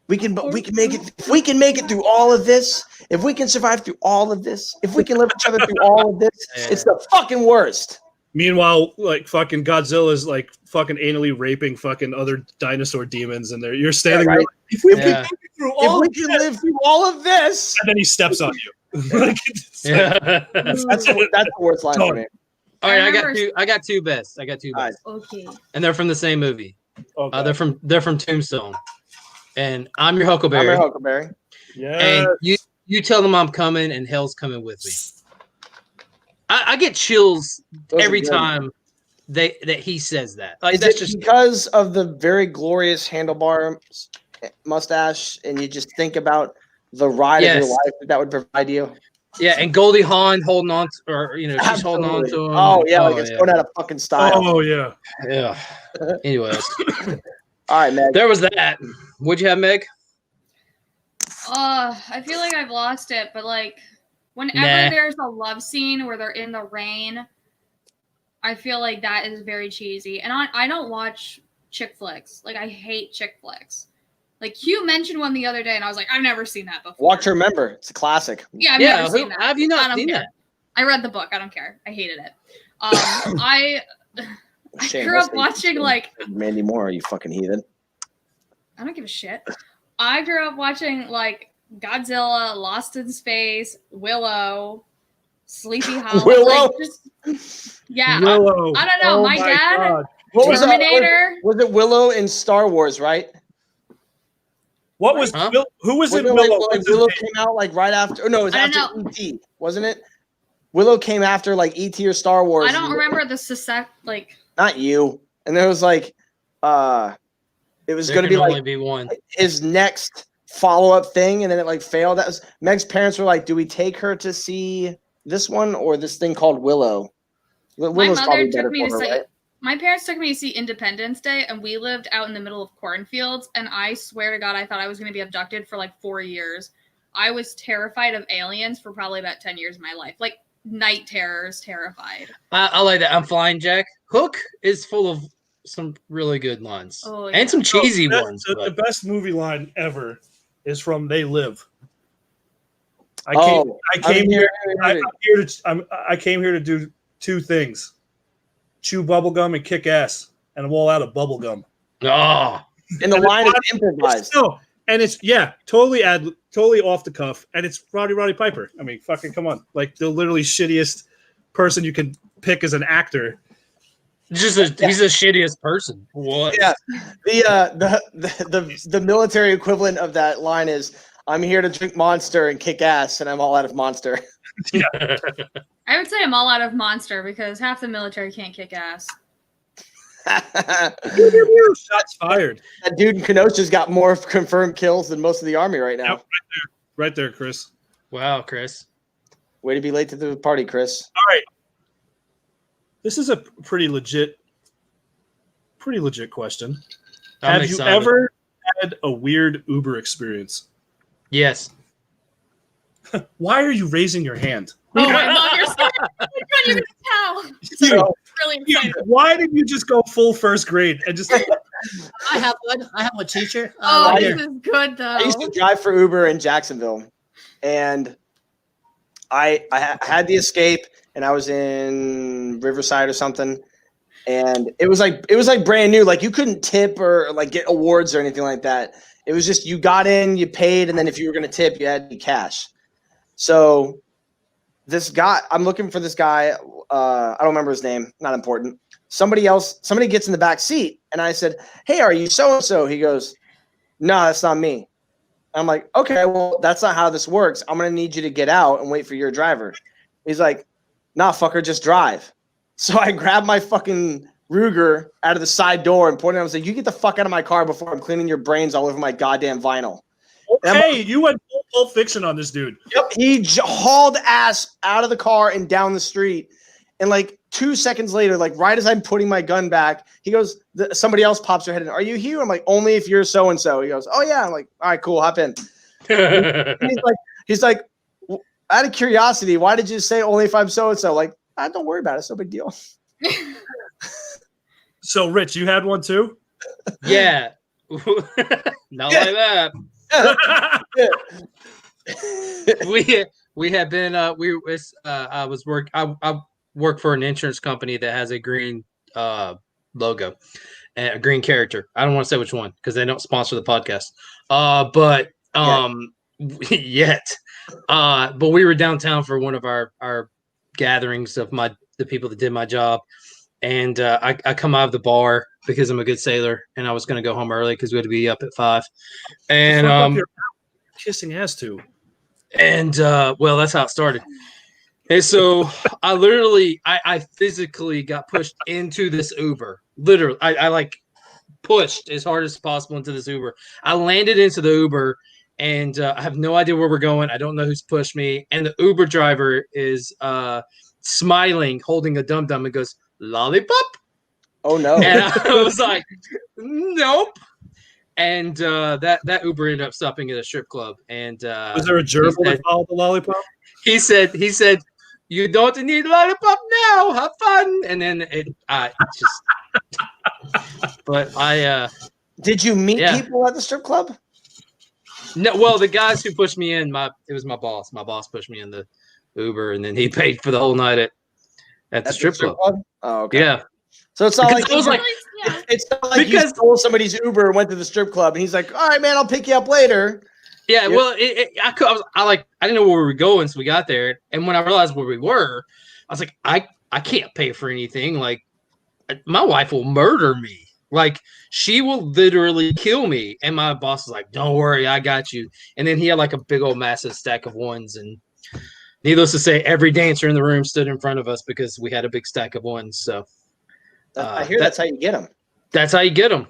We can make it. If we can make it through all of this, if we can survive through all of this, if we can live each other through all of this, Yeah. it's the fucking worst. Meanwhile, like fucking Godzilla's like fucking anally raping fucking other dinosaur demons, and you're standing Yeah, there right. like, if we Yeah. can make it through If all we of can this, live through all of this, and then he steps on you. Like, it's like- Yeah. that's the worst line for me. All right, remember- I got two best. All right. Okay. And they're from the same movie. Okay. They're from Tombstone. And I'm your I'm Huckleberry. your Huckleberry. yeah. And you tell them I'm coming and hell's coming with me. I get chills Those are every good. time that he says that. Like Is that's it just because of the very glorious handlebar mustache, and you just think about the ride of Yes. your life that would provide you? yeah. And Goldie Hawn holding on, she's holding on to him. Oh yeah, like it's yeah. going out of fucking style. Oh yeah. Yeah. Anyways, All right, Meg. there was that. What'd you have, Meg? I feel like I've lost it, but like whenever Nah. there's a love scene where they're in the rain, I feel like that is very cheesy. And I don't watch chick flicks. Like I hate chick flicks. Like Hugh mentioned one the other day, and I was like, I've never seen that before. Watch Remember. It's a classic. Yeah, I've Yeah, never who- seen that. have you not I don't seen care. that? I read the book. I don't care. I hated it. I Shame, grew that's up the- watching like Mandy Moore, you fucking heathen. I don't give a shit. I grew up watching like Godzilla, Lost in Space, Willow, Sleepy Hollow. Willow? Like, yeah. Willow. I don't know, Oh my dad- God. What was that? Terminator. Was it Willow in Star Wars, right? What was Huh? who was in Wasn't it Willow? like What's his Willow name? came out like right after. Oh, no, it was I don't after E.T. Wasn't it? Willow came after like E.T. or Star Wars. I don't remember the success. Like Not you. And there was like, it was There going to can be only like be one. his next follow-up thing, and then it like failed. That was Meg's parents were like, "Do we take her to see this one or this thing called Willow?" Willow's mother probably took better me for to her, say- right? my parents took me to see Independence Day, and we lived out in the middle of cornfields. And I swear to God, I thought I was going to be abducted for like 4 years. I was terrified of aliens for probably about 10 years of my life. Like night terrors, terrified. I like that. I'm Flying Jack. Hook is full of some really good lines Oh, yeah. and some cheesy That's- ones. The but- best movie line ever is from They Live. I Oh, came here. I came here to do two things: chew bubblegum and kick ass. And I'm all out of bubblegum. Oh, and the line is improvised. No, and it's totally off the cuff, and it's Roddy Piper. I mean, fucking come on, like the literally shittiest person you can pick as an actor. he's the shittiest person. What? Yeah. The military equivalent of that line is, "I'm here to drink Monster and kick ass, and I'm all out of Monster." I would say I'm all out of Monster because half the military can't kick ass. Shots fired. That dude in Kenosha's got more confirmed kills than most of the army right now. Yep. Right there, Chris. Wow, Chris. Way to be late to the party, Chris. All right. This is a pretty legit question. I'm Have you excited. ever had a weird Uber experience? Yes. Why are you raising your hand? Oh my mom, you're so I couldn't even tell. You- Really you- excited. why did you just go full first grade and just I have one. I have a teacher. Oh, right this here. is good though. I used to drive for Uber in Jacksonville, and I had the Escape, and I was in Riverside or something, and it was like brand new. Like you couldn't tip or like get awards or anything like that. It was just you got in, you paid, and then if you were going to tip, you had to cash. So this guy, I'm looking for this guy. I don't remember his name. Not important. Somebody gets in the back seat, and I said, "Hey, are you so and so?" He goes, "No, that's not me." I'm like, "Okay, well, that's not how this works. I'm gonna need you to get out and wait for your driver." He's like, "Nah, fucker, just drive." So I grabbed my fucking Ruger out of the side door and pointed at him and said, "You get the fuck out of my car before I'm cleaning your brains all over my goddamn vinyl." hey, you went full Pulp Fiction on this dude. Yep, he hauled ass out of the car and down the street. And like 2 seconds later, like right as I'm putting my gun back, he goes, somebody else pops their head in. "Are you Hugh?" I'm like, "Only if you're so and so." He goes, "Oh yeah." I'm like, "All right, cool, hop in." And he's like, "Out of curiosity, why did you say only if I'm so and so?" Like, don't worry about it. It's no big deal. So, Rich, you had one too? Yeah. Not like that. We have been I work for an insurance company that has a green logo and a green character. I don't want to say which one because they don't sponsor the podcast. But yet. But we were downtown for one of our gatherings of my the people that did my job. And I come out of the bar because I'm a good sailor, and I was going to go home early because we had to be up at 5. And Fuck up your kissing ass to. and well, that's how it started. And so I physically got pushed into this Uber. Literally, I like pushed as hard as possible into this Uber. I landed into the Uber, and I have no idea where we're going. I don't know who's pushed me. And the Uber driver is smiling, holding a dum-dum, and goes, "Lollipop?" Oh no. And I was like, "Nope." And that Uber ended up stopping at a strip club. And Was there a gerbil that followed the lollipop? he said, "You don't need lollipop now. Have fun." And then it just. But I Did you meet Yeah. people at the strip club? no. Well, the guys who pushed me in, it was my boss. My boss pushed me in the Uber, and then he paid for the whole night at the At strip club. Oh, okay. Yeah, So it's not Because like I was like, Yeah. it's not like you because- stole somebody's Uber and went to the strip club, and he's like, "All right, man, I'll pick you up later." yeah. Yep. Well, I didn't know where we were going, so we got there, and when I realized where we were, I was like, I can't pay for anything. Like, my wife will murder me. Like, she will literally kill me. And my boss was like, "Don't worry, I got you." And then he had like a big old massive stack of ones, and needless to say, every dancer in the room stood in front of us because we had a big stack of ones. So I hear that's how you get them. that's how you get them.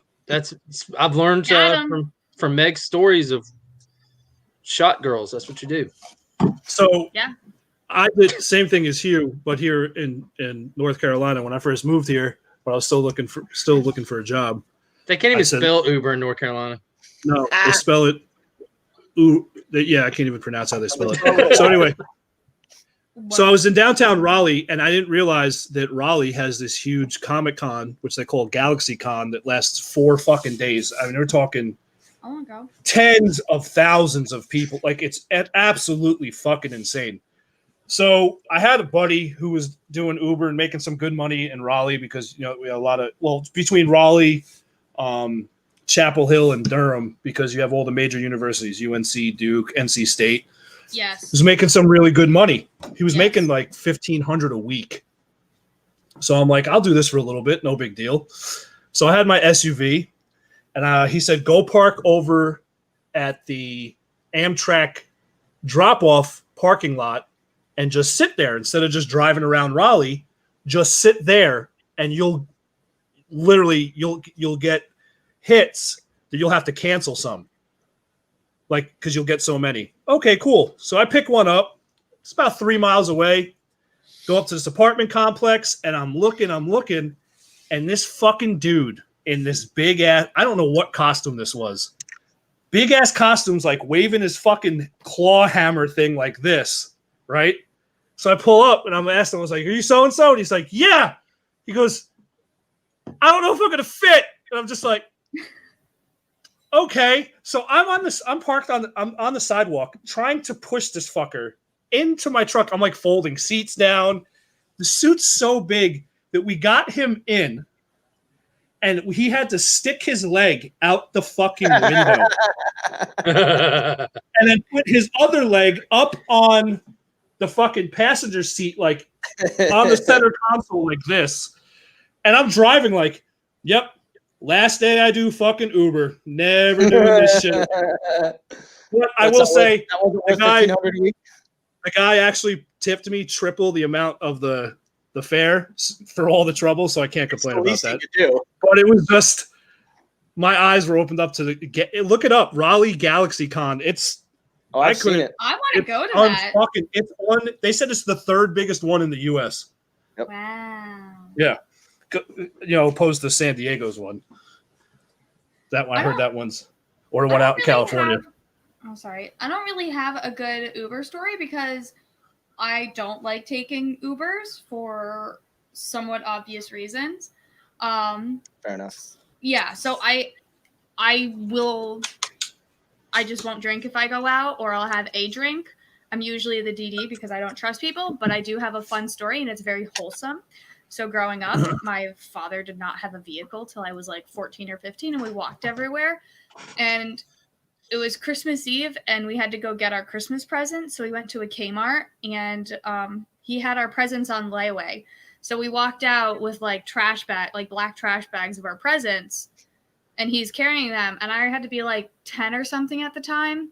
I've learned Got 'em. from Meg's stories of shot girls. That's what you do. So Yeah. I did the same thing as Hugh, but here in North Carolina when I first moved here, but I was still looking for a job. They can't I even said- spell Uber in North Carolina. No, they spell it. I can't even pronounce how they spell it. So anyway, so I was in downtown Raleigh, and I didn't realize that Raleigh has this huge Comic Con, which they call Galaxy Con, that lasts 4 fucking days. I mean, we're talking I want to go. tens of thousands of people. Like, it's absolutely fucking insane. So I had a buddy who was doing Uber and making some good money in Raleigh because, we have a lot of, between Raleigh, Chapel Hill, and Durham, because you have all the major universities, UNC, Duke, NC State. He Yes. was making some really good money. He was Yes. making like $1,500 a week. So I'm like, I'll do this for a little bit, no big deal. So I had my SUV, and he said, "Go park over at the Amtrak drop-off parking lot and just sit there instead of just driving around Raleigh. Just sit there, and you'll get hits that you'll have to cancel some, like, because you'll get so many." Okay, cool. So I pick one up. It's about 3 miles away. Go up to this apartment complex, and I'm looking, and this fucking dude in this big ass, I don't know what costume this was. Big ass costumes, like waving his fucking claw hammer thing like this, right? So I pull up and I'm asking him, I was like, "Are you so and so?" And he's like, "Yeah." He goes, "I don't know if I'm gonna fit." And I'm just like, okay. So I'm parked I'm on the sidewalk trying to push this fucker into my truck. I'm like folding seats down. The suit's so big that we got him in, and he had to stick his leg out the fucking window and then put his other leg up on the fucking passenger seat, like on the center console like this. And I'm driving like, yep, last day I do fucking Uber. Never doing this shit. But I will say, the guy- $1,500 a week. the guy actually tipped me triple the amount of the fare for all the trouble, so I can't complain The about least that. you could do. But it was just, my eyes were opened up to look it up, Raleigh Galaxy Con. It's Oh, I've I seen couldn't- it. I want to it's go to that. unfucking. It's one. They said it's the 3rd biggest one in the U.S. Wow. Yeah, opposed to San Diego's one. That one, I heard that one's, or the one I out don't in really California. sorry. I don't really have a good Uber story because I don't like taking Ubers for somewhat obvious reasons. Fair enough. Yeah, so I just won't drink if I go out, or I'll have a drink. I'm usually the DD because I don't trust people, but I do have a fun story and it's very wholesome. So growing up, my father did not have a vehicle till I was like 14 or 15, and we walked everywhere. And it was Christmas Eve, and we had to go get our Christmas presents. So we went to a Kmart, and he had our presents on layaway. So we walked out with like black trash bags of our presents, and he's carrying them. And I had to be like 10 or something at the time.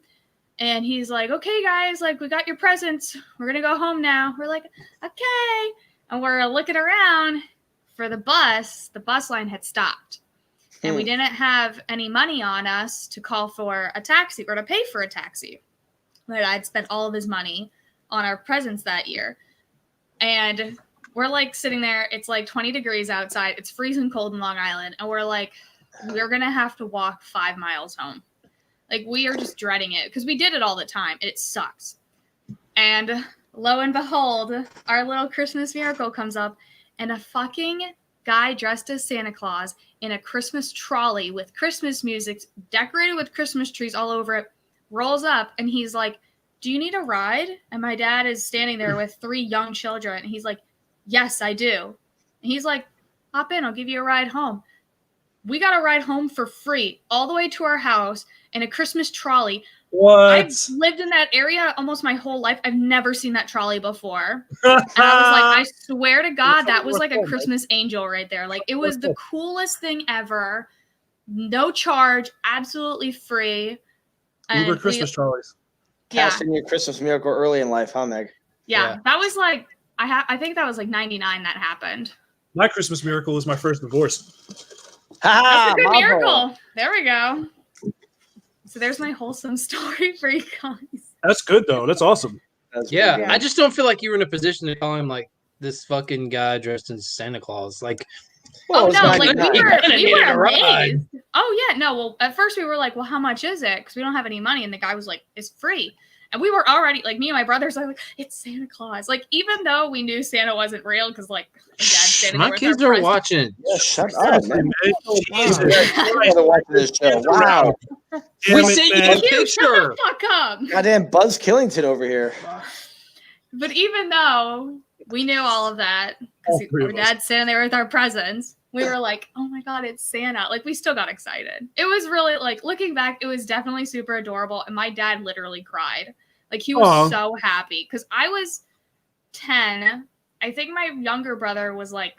And he's like, okay, guys, like, we got your presents. We're going to go home now. We're like, okay. And we're looking around for the bus. The bus line had stopped. And we didn't have any money on us to call for a taxi or to pay for a taxi. But I'd spent all of his money on our presents that year. And we're like sitting there. It's like 20 degrees outside. It's freezing cold in Long Island. And we're like, we're going to have to walk 5 miles home. Like, we are just dreading it because we did it all the time. It sucks. And lo and behold, our little Christmas miracle comes up, and a fucking guy dressed as Santa Claus in a Christmas trolley with Christmas music, decorated with Christmas trees all over it, rolls up, and he's like, do you need a ride? And my dad is standing there with 3 young children, and he's like, yes, I do. And he's like, hop in, I'll give you a ride home. We got a ride home for free all the way to our house in a Christmas trolley. What? I've lived in that area almost my whole life. I've never seen that trolley before. And I was like, I swear to God, that was like a Christmas angel right there. Like, it was the coolest thing ever. No charge, absolutely free. And Uber Christmas trolleys. Yeah. Casting your Christmas miracle early in life, huh, Meg? Yeah, that was like, I think that was like 99 that happened. My Christmas miracle was my first divorce. That's a good miracle. There we go. So there's my wholesome story for you guys. That's good, though. That's awesome. Yeah, I just don't feel like you were in a position to call him like this fucking guy dressed as Santa Claus. Like, oh no, like we were ride. amazed. Oh yeah, no. Well, at first we were like, well, how much is it? Because we don't have any money, and the guy was like, it's free. And we were already like, me and my brothers are like, it's Santa Claus. Like, even though we knew Santa wasn't real, because like my kids are watching. Yeah, shut up, man. Wow. We sent you a picture. Shut the fuck up. Goddamn Buzz Killington over here. But even though we knew all of that, because our dad's standing there with our presents, we were like, oh my God, it's Santa. Like, we still got excited. It was really, like, looking back, it was definitely super adorable. And my dad literally cried. Like, he was so happy. Because I was 10. I think my younger brother was, like,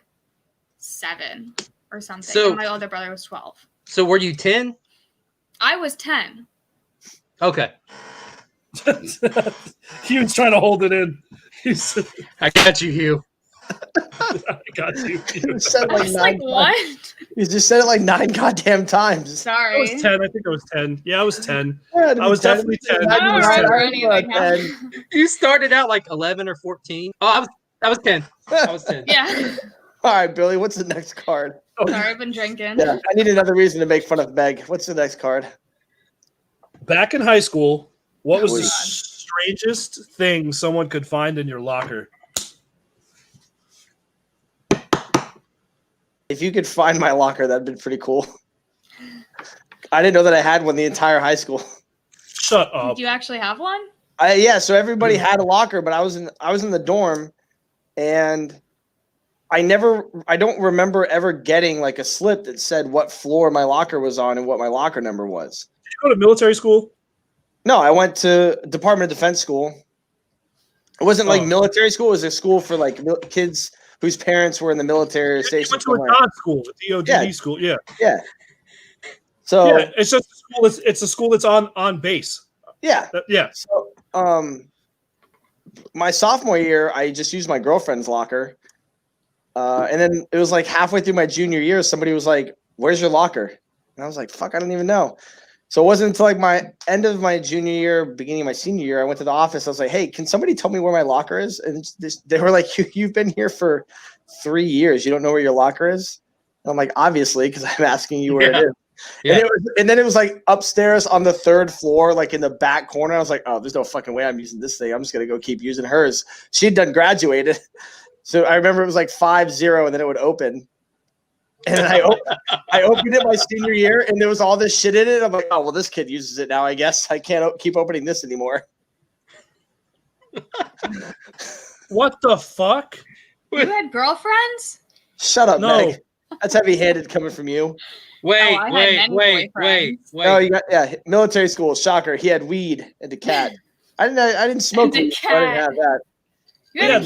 7 or something. So, and my older brother was 12. So, were you 10? I was 10. Okay. Hugh's trying to hold it in. I got you, Hugh. I got you. You said like 9 like, what? You just said it like 9 goddamn times. Sorry. I was 10. I think I was 10. Yeah, I was 10. Yeah, I was definitely 10. I don't remember anything now. You started out like 11 or 14. Oh, I was 10. I was 10. Yeah. All right, Billy, what's the next card? Sorry, I've been drinking. Yeah, I need another reason to make fun of Meg. What's the next card? Back in high school, what was the God. strangest thing someone could find in your locker? If you could find my locker, that'd be pretty cool. I didn't know that I had one the entire high school. Shut up. Do you actually have one? Yeah, so everybody had a locker, but I was in the dorm, and I don't remember ever getting like a slip that said what floor my locker was on and what my locker number was. Did you go to military school? No, I went to Department of Defense school. It wasn't like military school. It was a school for like kids whose parents were in the military or You stationed went to a somewhere. DOD school, a DOD school. Yeah. Yeah. So Yeah, it's just a school. It's a school that's on base. yeah. Yeah. So my sophomore year, I just used my girlfriend's locker. And then it was like halfway through my junior year, somebody was like, "Where's your locker?" And I was like, "Fuck, I don't even know." So it wasn't until like my end of my junior year, beginning of my senior year, I went to the office. I was like, "Hey, can somebody tell me where my locker is?" And they were like, "You've been here for 3 years. You don't know where your locker is?" And I'm like, "Obviously, because I'm asking you where it is." Yeah. And then it was like upstairs on the 3rd floor, like in the back corner. I was like, "Oh, there's no fucking way I'm using this thing. I'm just gonna go keep using hers." She'd done graduated, so I remember it was like 5-0, and then it would open. And then I opened it my senior year, and there was all this shit in it. I'm like, "Oh well, this kid uses it now. I guess I can't keep opening this anymore." What the fuck? You had girlfriends? Shut up, No. Meg. That's heavy-handed coming from you. Wait, I had many boyfriends. No, you got military school. Shocker. He had weed and a cat. I didn't smoke And a weed, so I didn't cat. have that. You We had had, a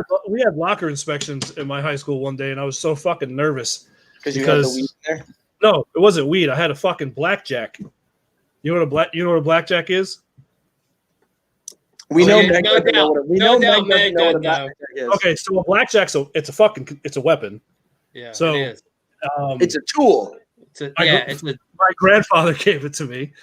cat? we had locker inspections in my high school one day, and I was so fucking nervous. Because you had the Because- weed there. No, it wasn't weed. I had a fucking blackjack. You know what a blackjack is? We Oh, know yeah, Meg no doesn't know doubt. what it- we No know doubt Meg doesn't Meg know what a doesn't know. blackjack is. Okay, so a blackjack's it's a weapon. Yeah. So- it is. It's a tool. It's a, I yeah. go- It's a, My grandfather gave it to me.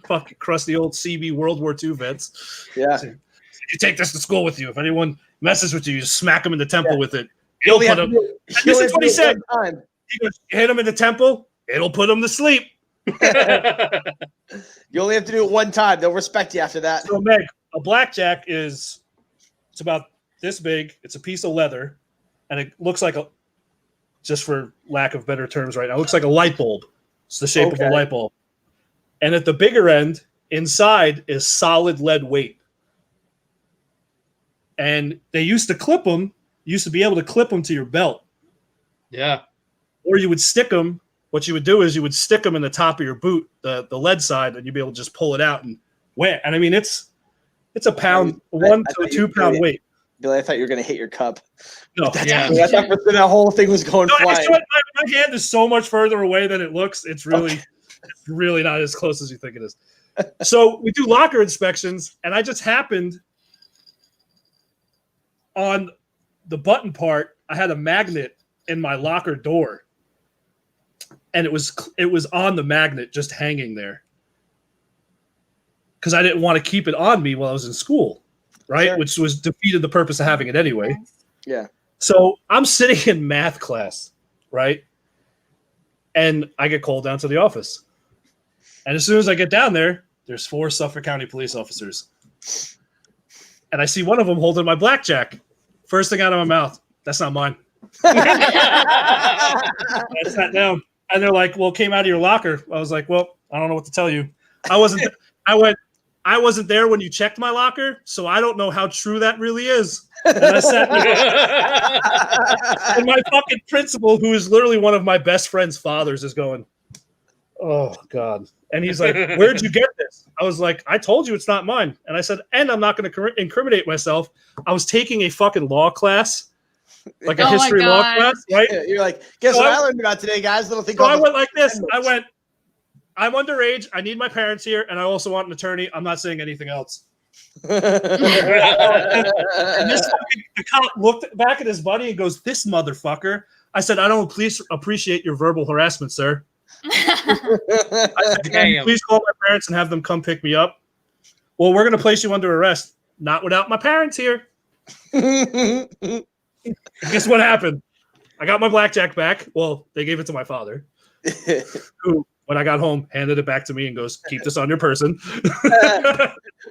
Fucking crusty old CB World War II vets. Yeah. You take this to school with you. If anyone messes with you, you just smack them in the temple with it. You He'll only put have to him. do it- This you is only have to what he do it said. one time. He goes, hit him in the temple. It'll put him to sleep. You only have to do it one time. They'll respect you after that. So Meg, a blackjack it's about this big. It's a piece of leather, and it looks like just for lack of better terms right now, it looks like a light bulb. It's the shape of a Okay. light bulb. And at the bigger end, inside is solid lead weight. And they used to clip them. You used to be able to clip them to your belt, yeah. or you would stick them. What you would do is you would stick them in the top of your boot, the lead side, and you'd be able to just pull it out and wear. And I mean, it's a pound, I 1 to thought 2 you pound did it. weight. Billy, I thought you were gonna hit your cup. No, Yeah. I thought for that whole thing was going No, flying. my hand is so much further away than it looks. It's really not as close as you think it is. So we do locker inspections, and I just happened on the button part. I had a magnet in my locker door, and it was on the magnet, just hanging there, because I didn't want to keep it on me while I was in school, right? Sure. Which was defeated the purpose of having it anyway. Yeah. So I'm sitting in math class, right? And I get called down to the office. And as soon as I get down there, there's 4 Suffolk County police officers. And I see one of them holding my blackjack. First thing out of my mouth, that's not mine. I sat down. And they're like, well, it came out of your locker. I was like, well, I don't know what to tell you. I wasn't there when you checked my locker, so I don't know how true that really is. And I sat and my fucking principal, who is literally one of my best friend's fathers, is going, oh, God. And he's like, where'd you get this? I was like, I told you it's not mine. And I said, and I'm not going to incriminate myself. I was taking a fucking law class, like a Oh my history law God. class, right? You're like, guess So what I- I learned about today, guys? Little thing So I called went like this. I amendments. went, I'm underage. I need my parents here, and I also want an attorney. I'm not saying anything else. And this fucking the cop looked back at his buddy and goes, "This motherfucker." I said, "I don't please appreciate your verbal harassment, sir. I said, Damn. please call my parents and have them come pick me up." Well, we're going to place you under arrest. Not without my parents here. Guess what happened? I got my blackjack back. Well, they gave it to my father, who, when I got home, handed it back to me and goes, "Keep this on your person."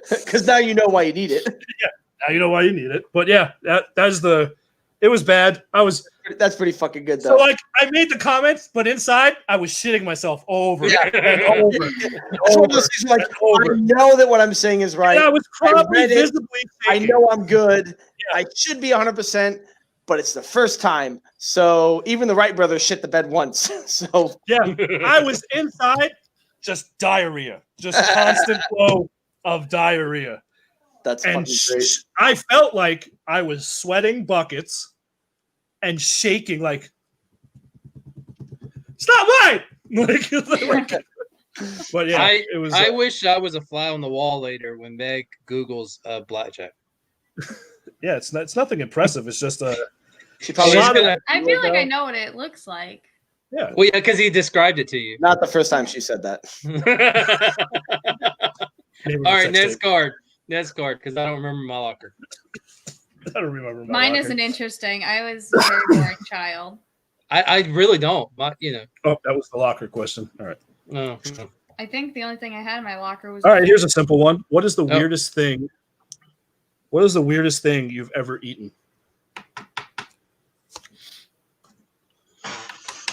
Because now you know why you need it. Now you know why you need it. But yeah, it was bad. That's pretty fucking good, So though. like I made the comments, but inside I was shitting myself over Yeah. and over. It's one of those things like, and over. I know that what I'm saying is right. And I was I probably read it. visibly I shaking. know I'm good. I should be 100%, but it's the first time. So even the Wright brothers shit the bed once. So Yeah, I was inside, just diarrhea, just constant flow of diarrhea, that's and fucking great. I felt like I was sweating buckets and shaking like it's not mine. But yeah, it was. I wish I was a fly on the wall later when Meg Googles blackjack. Yeah, it's nothing impressive. It's just She a probably lot of- I feel like I know what it looks like. yeah. Well, yeah, because he described it to you. not the first time she said that. Maybe All right, sex next tape. card. Next card, because I don't remember my locker. I don't remember. My Mine locker. isn't interesting. I was a very boring child. I really don't. Oh, that was the locker question. All right. No. I think the only thing I had in my locker was All right. Here's a simple one. What is the Oh. weirdest thing? What is the weirdest thing you've ever eaten?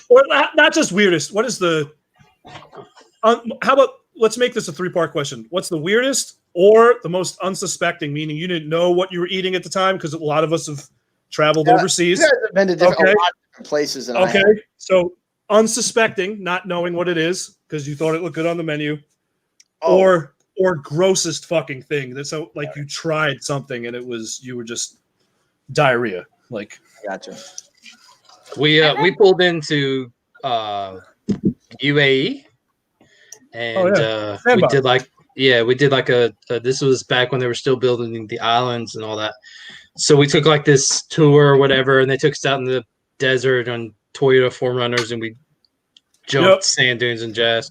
Or not just weirdest. What is the? How about let's make this a 3-part question. What's the weirdest or the most unsuspecting? Meaning you didn't know what you were eating at the time because a lot of us have traveled Yeah, overseas. You guys have been to different, Okay. a lot of different places. And I Okay, have. so unsuspecting, not knowing what it is because you thought it looked good on the menu, Oh, or grossest fucking thing. That's so like you tried something and you were just diarrhea. Like Gotcha. We pulled into UAE, and we Sandbox. did like a this was back when they were still building the islands and all that. So we took like this tour or whatever, and they took us out in the desert on Toyota 4Runners, and we jumped sand dunes and jazz.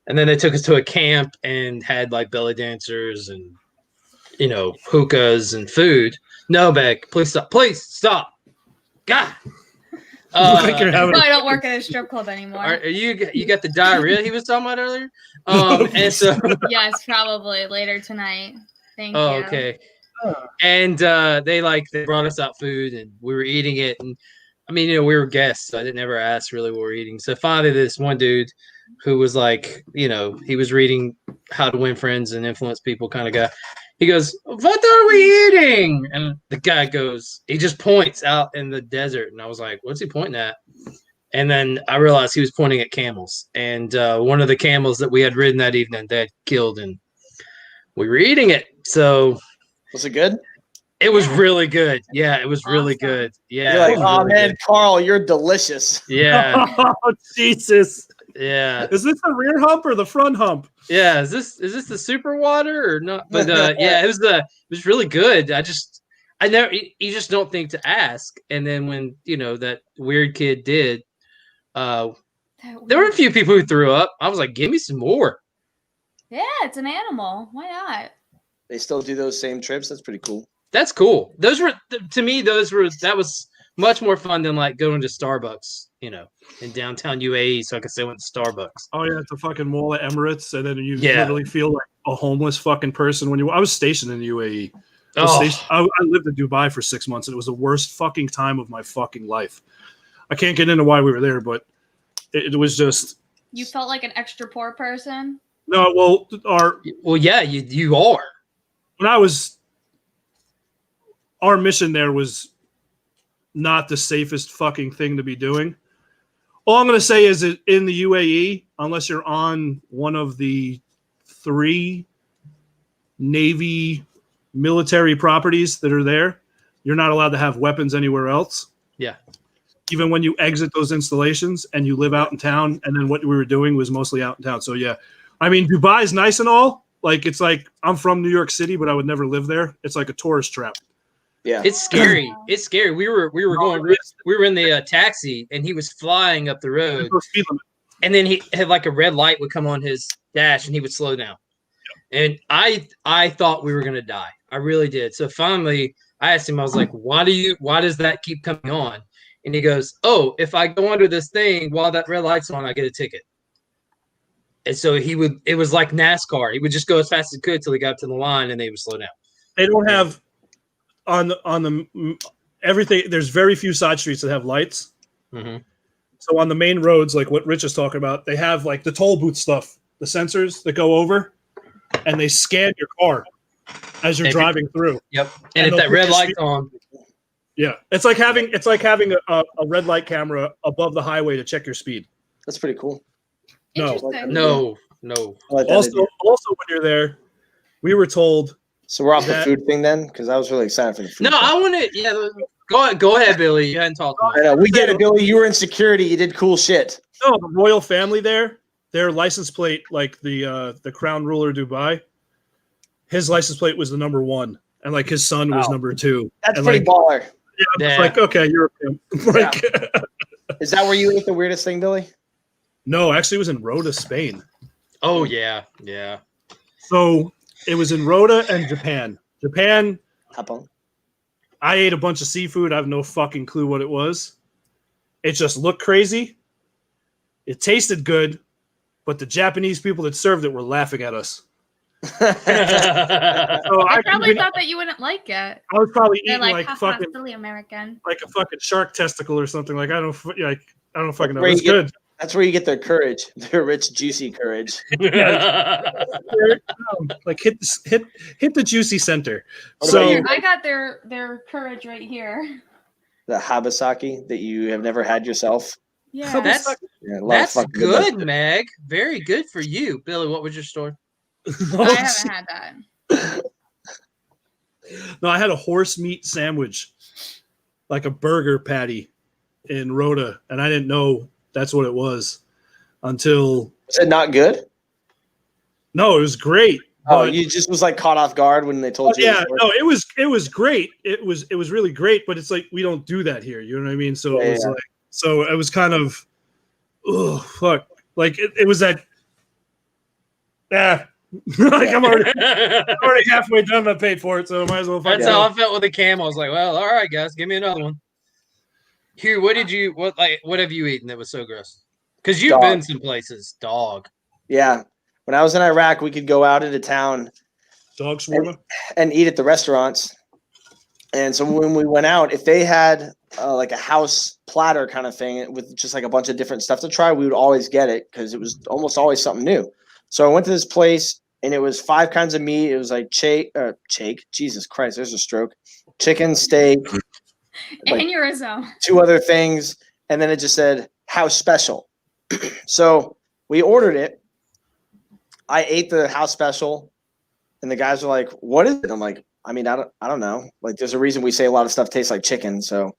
And then they took us to a camp and had like belly dancers and hookahs and food. No, Beck, please stop! Please stop! God. Like you're having I don't work at a strip club anymore. Are you got the diarrhea he was talking about earlier? And so Yes, probably later tonight. Thank you. okay. And they brought us out food and we were eating it, and I mean, we were guests, so I didn't ever ask really what we're eating. So finally this one dude who was like, he was reading How to Win Friends and Influence People kind of guy. He goes, "What are we eating?" And the guy goes, he just points out in the desert. And I was like, what's he pointing at? And then I realized he was pointing at camels. And one of the camels that we had ridden that evening, they had killed, and we were eating it. So Was it good? it was really good. Yeah, it was really Awesome. good. Yeah. You're like, it was oh really man, good. Carl, you're delicious. Yeah. Oh Jesus! Yeah. Is this the rear hump or the front hump? Yeah. Is this the super water or not? But yeah, it was really good. I never you just don't think to ask. And then when that weird kid did, there were a few people who threw up. I was like, give me some more. Yeah, it's an animal. Why not? They still do those same trips. That's pretty cool. That's cool. Those were to me. That was much more fun than like going to Starbucks, in downtown UAE. So I could say I went to Starbucks. Oh yeah, it's a fucking mall at Emirates, and then you Yeah. literally feel like a homeless fucking person when you. I was stationed in the UAE. Oh, I lived in Dubai for 6 months, and it was the worst fucking time of my fucking life. I can't get into why we were there, but it was just You felt like an extra poor person? no. Well, well, yeah, you are. when I was, our mission there was not the safest fucking thing to be doing. All I'm going to say is that in the UAE, unless you're on one of the 3 Navy military properties that are there, you're not allowed to have weapons anywhere else. Yeah. Even when you exit those installations and you live out in town, and then what we were doing was mostly out in town. So yeah, I mean, Dubai's nice and all. Like, it's like, I'm from New York City, but I would never live there. It's like a tourist trap. Yeah. It's scary. It's scary. We were in the taxi, and he was flying up the road, No speed limit. and then he had like a red light would come on his dash, and he would slow down. And I thought we were gonna die. I really did. So finally, I asked him. I was like, why does that keep coming on? And he goes, oh, if I go under this thing while that red light's on, I get a ticket. And so it was like NASCAR. He would just go as fast as he could till he got to the line, and they would slow down. They don't have on the everything. There's very few side streets that have lights. Mm-hmm. So on the main roads, like what Rich is talking about, they have like the toll booth stuff, the sensors that go over, and they scan your car as you're And- driving through. Yep. And And if they'll that put red your light's speed- on, Yeah, it's like having a red light camera above the highway to check your speed. That's pretty cool. No. Interesting. no. I like that Also, idea. when you're there, we were told So we're off that- the food thing then, because I was really excited for the food. No, thing. I want to. Yeah, go ahead, Billy. You hadn't talked about I know. We get it, Billy. You were in security. You did cool shit. no, the royal family there, their license plate, like the crown ruler Dubai, his license plate was the number 1, and like his son was Wow. number 2. That's And, pretty like, baller. Yeah, Yeah. it's like, okay, you're a pimp. Like, Is that where you ate the weirdest thing, Billy? no, actually, it was in Rota, Spain. Oh yeah. So it was in Rota and Japan. Japan, Hop on. I ate a bunch of seafood. I have no fucking clue what it was. It just looked crazy. It tasted good, but the Japanese people that served it were laughing at us. So I probably I thought that you wouldn't like it. was probably They're eating like, like haha, fucking silly American. like a fucking shark testicle or something. Like I don't fucking know. Where It's you get- good. That's where you get their courage, their rich, juicy courage. Like hit the juicy center. What So about you? I got their courage right here. The habasaki that you have never had yourself. Yeah. That's Yeah, a lot of that's fucking good, Meg. Very good for you, Billy. What was your story? I haven't had that. No, I had a horse meat sandwich, like a burger patty in Rhoda, and I didn't know that's what it was until. Is it not good? No, it was great. Oh, but- you just was like caught off guard when they told you. yeah, no, it was great. It was really great, but it's like we don't do that here. You know what I mean? So it was like, so it was kind of, oh fuck, like it was that. Like I'm already halfway done. I paid for it, so I might as well. That's how I felt with the cam. I was like, well, all right, guys, give me another one. Hugh, what have you eaten that was so gross? Because you've Dog. been some places, dog. Yeah. When I was in Iraq, we could go out into town Dog shawarma. and eat at the restaurants. And so when we went out, if they had like a house platter kind of thing with just like a bunch of different stuff to try, we would always get it because it was almost always something new. So I went to this place and it was 5 kinds of meat. It was like Jesus Christ, there's a stroke. Chicken, steak, like Aneurysm. 2 other things. And then it just said house special. So we ordered it. I ate the house special and the guys were like, what is it? I'm like, I mean, I don't know. Like, there's a reason we say a lot of stuff tastes like chicken. So,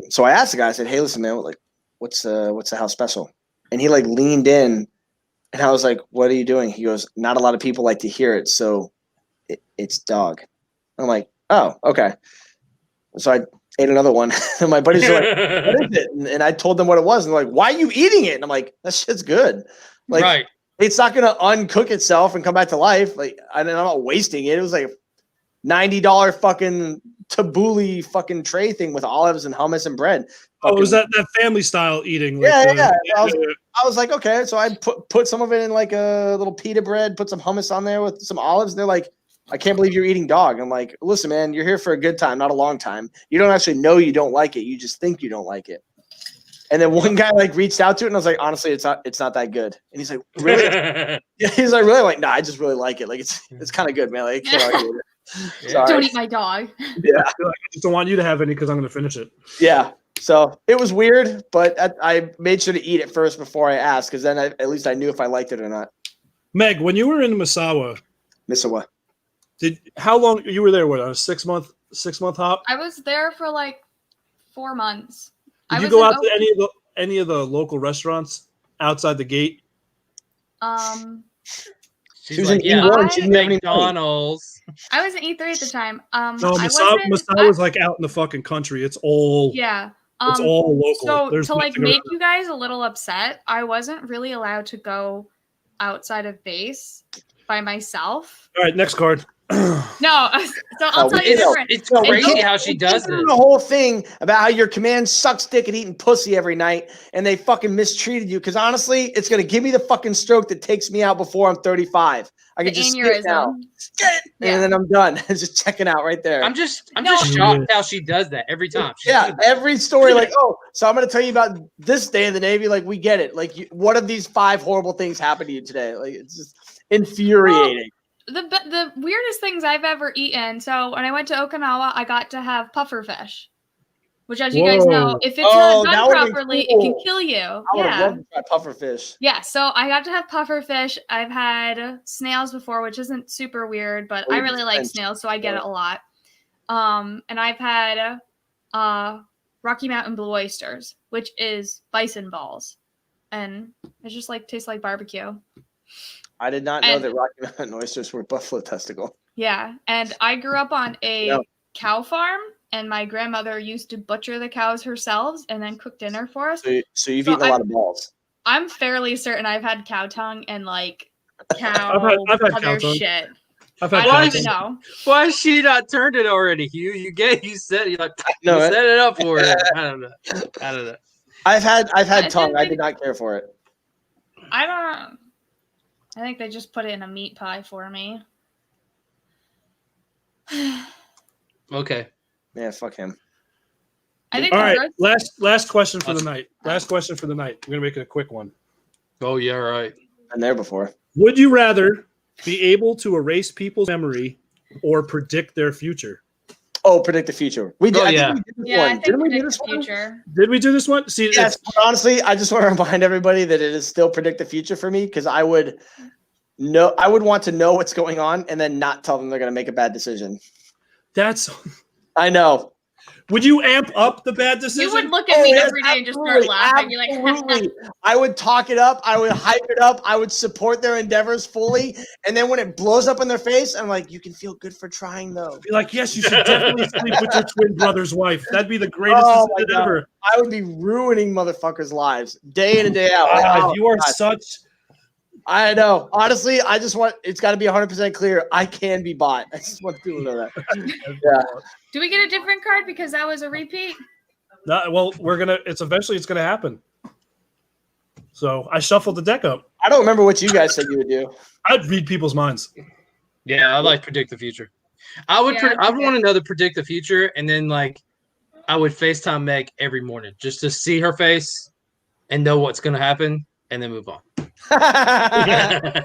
so I asked the guy, I said, hey, listen, man, like, what's the house special? And he like leaned in and I was like, what are you doing? He goes, not a lot of people like to hear it. So it's dog. I'm like, oh, okay. So I ate another one and my buddies were like, what is it? And I told them what it was. And they're like, why are you eating it? And I'm like, that shit's good. Like, Right. it's not going to uncook itself and come back to life. Like, I'm not wasting it. It was like $90 fucking tabbouleh fucking tray thing with olives and hummus and bread. Oh, Fucking- was that family style eating? Yeah, like yeah. I was like, okay. So I put some of it in like a little pita bread, put some hummus on there with some olives. And they're like, I can't believe you're eating dog. I'm like, listen, man, you're here for a good time, not a long time. You don't actually know you don't like it. You just think you don't like it. And then one guy like reached out to it and I was like, honestly, it's not that good. And he's like, really? Yeah, he's like, really? I'm like, nah, I just really like it. Like it's kind of good, man. Like, I can't argue with it. Sorry. Don't eat my dog. Yeah. I just don't want you to have any because I'm going to finish it. Yeah. So it was weird, but I made sure to eat it first before I asked, because then at least I knew if I liked it or not. Meg, when you were in Misawa, Misawa. how long you were there? What, on a 6 month hop? I was there for like 4 months. Did you go out to any of the local restaurants outside the gate? She's She was like, in yeah, E1. She didn't have any money. McDonald's. I was in E3 at the time. No, I Misawa was like out in the fucking country. It's all yeah. it's all local. So There's to like nothing make around. you guys a little upset, I wasn't really allowed to go outside of base by myself. All right, next card. No, so I'll tell you it's- different. It's No, we crazy can't- how she we does can't do this. the whole thing about how your command sucks dick at eating pussy every night and they fucking mistreated you. Because honestly, it's gonna give me the fucking stroke that takes me out before I'm 35. I The can just sit now, aneurysm. and Yeah. then I'm done. Just checking out right there. I'm just No. shocked how she does that every time. Yeah, every story like, oh, so I'm gonna tell you about this day in the Navy. Like, we get it. Like, what of these 5 horrible things happened to you today? Like, it's just infuriating. The weirdest things I've ever eaten. So when I went to Okinawa, I got to have puffer fish, which, as you guys know, Whoa. if it's Oh, not that done would've been properly, it cool. can kill you. I would have Yeah. loved to try puffer fish. Yeah, so I got to have puffer fish. I've had snails before, which isn't super weird, but Oh, I you really like just snails, so I get it a lot. And I've had Rocky Mountain Blue Oysters, which is bison balls, and it just like tastes like barbecue. I did not know And- that Rocky Mountain oysters were buffalo testicle. Yeah, and I grew up on a No. cow farm, and my grandmother used to butcher the cows herself and then cook dinner for us. So you've So eaten a lot of balls. I'm fairly certain I've had cow tongue and like cow I've had other cow tongue. shit. I've I had don't Why even cows. know. Why has she not turned it already, Hugh? You set it up for her. I don't know. I've had I tongue. I think- did not care for it. I think they just put it in a meat pie for me. Okay. Yeah, fuck him. I think All the right, gross- last question for the night. Last question for the night. We're gonna make it a quick one. Oh yeah, right. Been there before. Would you rather be able to erase people's memory or predict their future? Oh, predict the future. We did. Oh, I think yeah. we did this yeah, I one. think Didn't we do predict this the one? future. Did we do this one? See, Yes. But honestly, I just want to remind everybody that it is still predict the future for me because I would No, I would want to know what's going on and then not tell them they're going to make a bad decision. That's. I know. Would you amp up the bad decision? You would look at me every day and just start laughing. You're like, absolutely. I would talk it up. I would hype it up. I would support their endeavors fully. And then when it blows up in their face, I'm like, you can feel good for trying, though. Be like, yes, you should definitely sleep with your twin brother's wife. That'd be the greatest Oh my decision God. ever. I would be ruining motherfuckers' lives day in and day out. Ah, Oh, you are God. such. I know. Honestly, I just want it's got to be 100% clear. I can be bought. I just want people to know that. Yeah. do we get a different card because that was a repeat? No, well, it's eventually gonna happen. So I shuffled the deck up. I don't remember what you guys said you would do. I'd read people's minds. Yeah, I like predict the future. I would Yeah, I would want another predict the future, and then like I would FaceTime Meg every morning just to see her face and know what's gonna happen, and then move on. I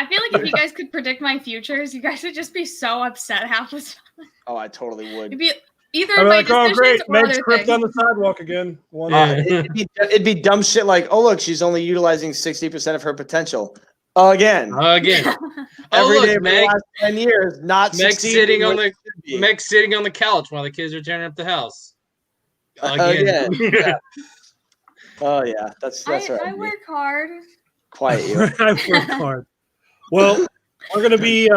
feel like if you guys could predict my futures, you guys would just be so upset half the time. Oh, I totally would. It'd be either I'm my like, oh decisions great, or Meg's other tripped things. on the sidewalk again. One Yeah. It'd be dumb shit like, oh look, she's only utilizing 60% of her potential. Again, Again. Oh every day look, for the Meg. last 10 years, not Meg's succeeding sitting on where the it should be. Meg's sitting on the couch while the kids are tearing up the house. Again. Yeah. Oh yeah, that's I right. work hard. Quiet you. I worked hard. Well, we're gonna be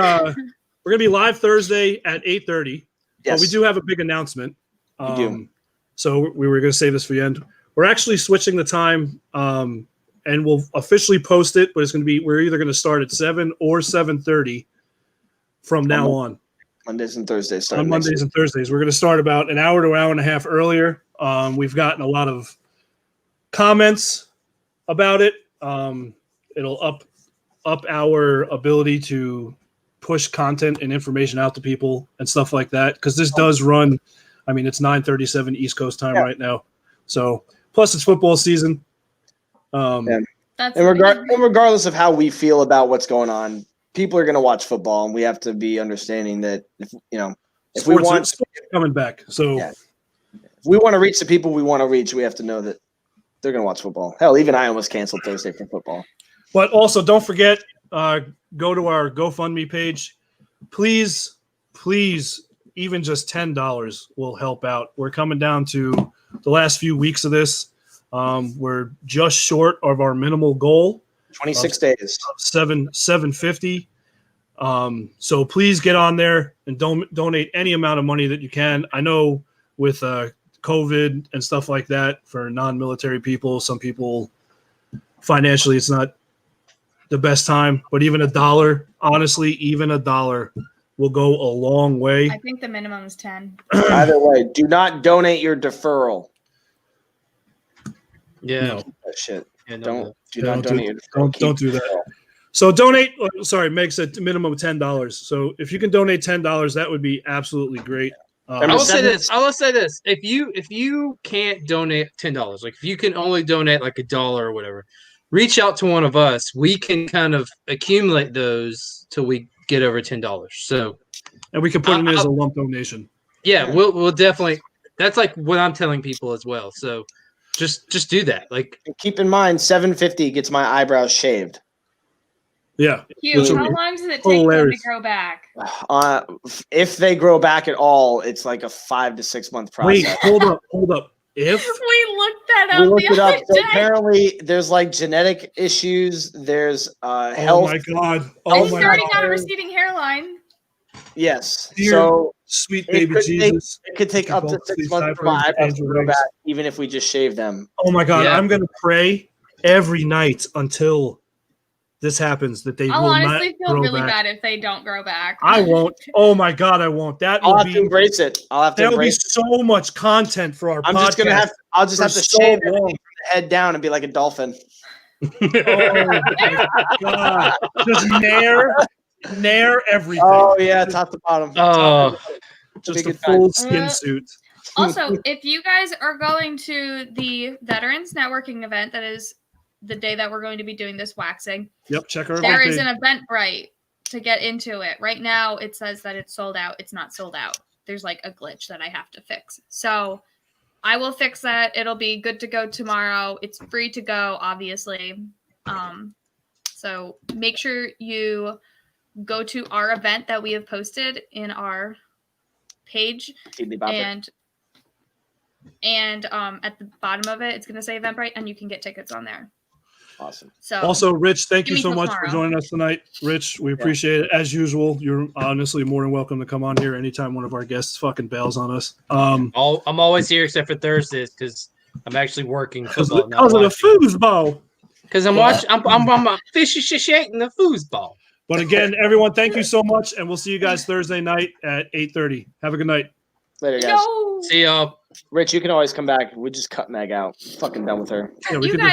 live Thursday at 8:30. Yes. But we do have a big announcement. We do. So we were gonna save this for the end. We're actually switching the time, and we'll officially post it. But we're either gonna start at 7 or 7:30 from now on. Mondays and Thursdays. On Mondays and Thursdays, we're gonna start about an hour to an hour and a half earlier. We've gotten a lot of comments about it. It'll up our ability to push content and information out to people and stuff like that, because this does run. I mean, it's 9:37 East Coast time right now, so plus it's football season. That's And regardless of how we feel about what's going on, people are going to watch football, and we have to be understanding that if we want sports are coming back, so Yeah. if we want to reach the people we want to reach, we have to know that they're going to watch football. Hell, even I almost canceled Thursday for football. But also, don't forget, go to our GoFundMe page. Please, even just $10 will help out. We're coming down to the last few weeks of this. We're just short of our minimal goal, 26 days. $750. So please get on there and donate any amount of money that you can. I know with COVID and stuff like that, for non-military people, some people financially it's not the best time, but even $1, honestly, even $1 will go a long way. I think the minimum is 10. Either way, do not donate your deferral. Yeah. No. Oh, shit. Yeah, no, Don't no. do not donate your deferral. Don't do that. So donate. Sorry, Meg said a minimum of $10. So if you can donate $10, that would be absolutely great. I will say this. If you can't donate $10, like if you can only donate like $1 or whatever, reach out to one of us. We can kind of accumulate those till we get over $10. So, and we can put it in as a lump donation. yeah, we'll definitely. That's like what I'm telling people as well. So, just do that. Like, And keep in mind, $750 gets my eyebrows shaved. Yeah. Hugh, Which will how be long does it take them to hilarious. grow back? If they grow back at all, it's like a 5 to 6 month process. Wait, hold up. If We looked that We up looked the it up. other So day. apparently, there's like genetic issues. There's oh health. my god, I'm oh my starting god, out a receding hairline. Yes. Dear So sweet it baby could take- Jesus. it could take up to 6 months for my eyebrows to grow back, even if we just shave them. Oh my god, Yeah. I'm gonna pray every night until this happens that they I'll will not honestly feel grow really back. bad if they don't grow back. I won't. Oh my god, I won't. That I'll will have to be. embrace it. I'll have to That'll be embrace it. so much content for our I'm podcast. just gonna have. I'll just for have to so shave long. everything from the head down and be like a dolphin. Oh my god, just nair everything. Oh yeah, top to bottom. oh, just be a good full time. skin suit. Also, if you guys are going to the Veterans Networking event, that is the day that we're going to be doing this waxing, Yep, check our there is everything. an Eventbrite to get into it. Right now, it says that it's sold out. It's not sold out. There's like a glitch that I have to fix. So I will fix that. It'll be good to go tomorrow. It's free to go, obviously. So make sure you go to our event that we have posted in our page, and at the bottom of it, it's going to say Eventbrite, and you can get tickets on there. Awesome. So Also, Rich, thank you Give me so till much for tomorrow. joining us tonight. Rich, we appreciate it. As usual, you're honestly more than welcome to come on here anytime one of our guests fucking bails on us. I'm always here except for Thursdays because I'm actually working Because football. of the foosball. Because I'm watching. I'm fishy shaking the foosball. But again, everyone, thank you so much, and we'll see you guys Thursday night at 8:30. Have a good night. Later, guys. no, See y'all. Rich, you can always come back. We just cut Meg out. Fucking done with her. Yeah, we you could guys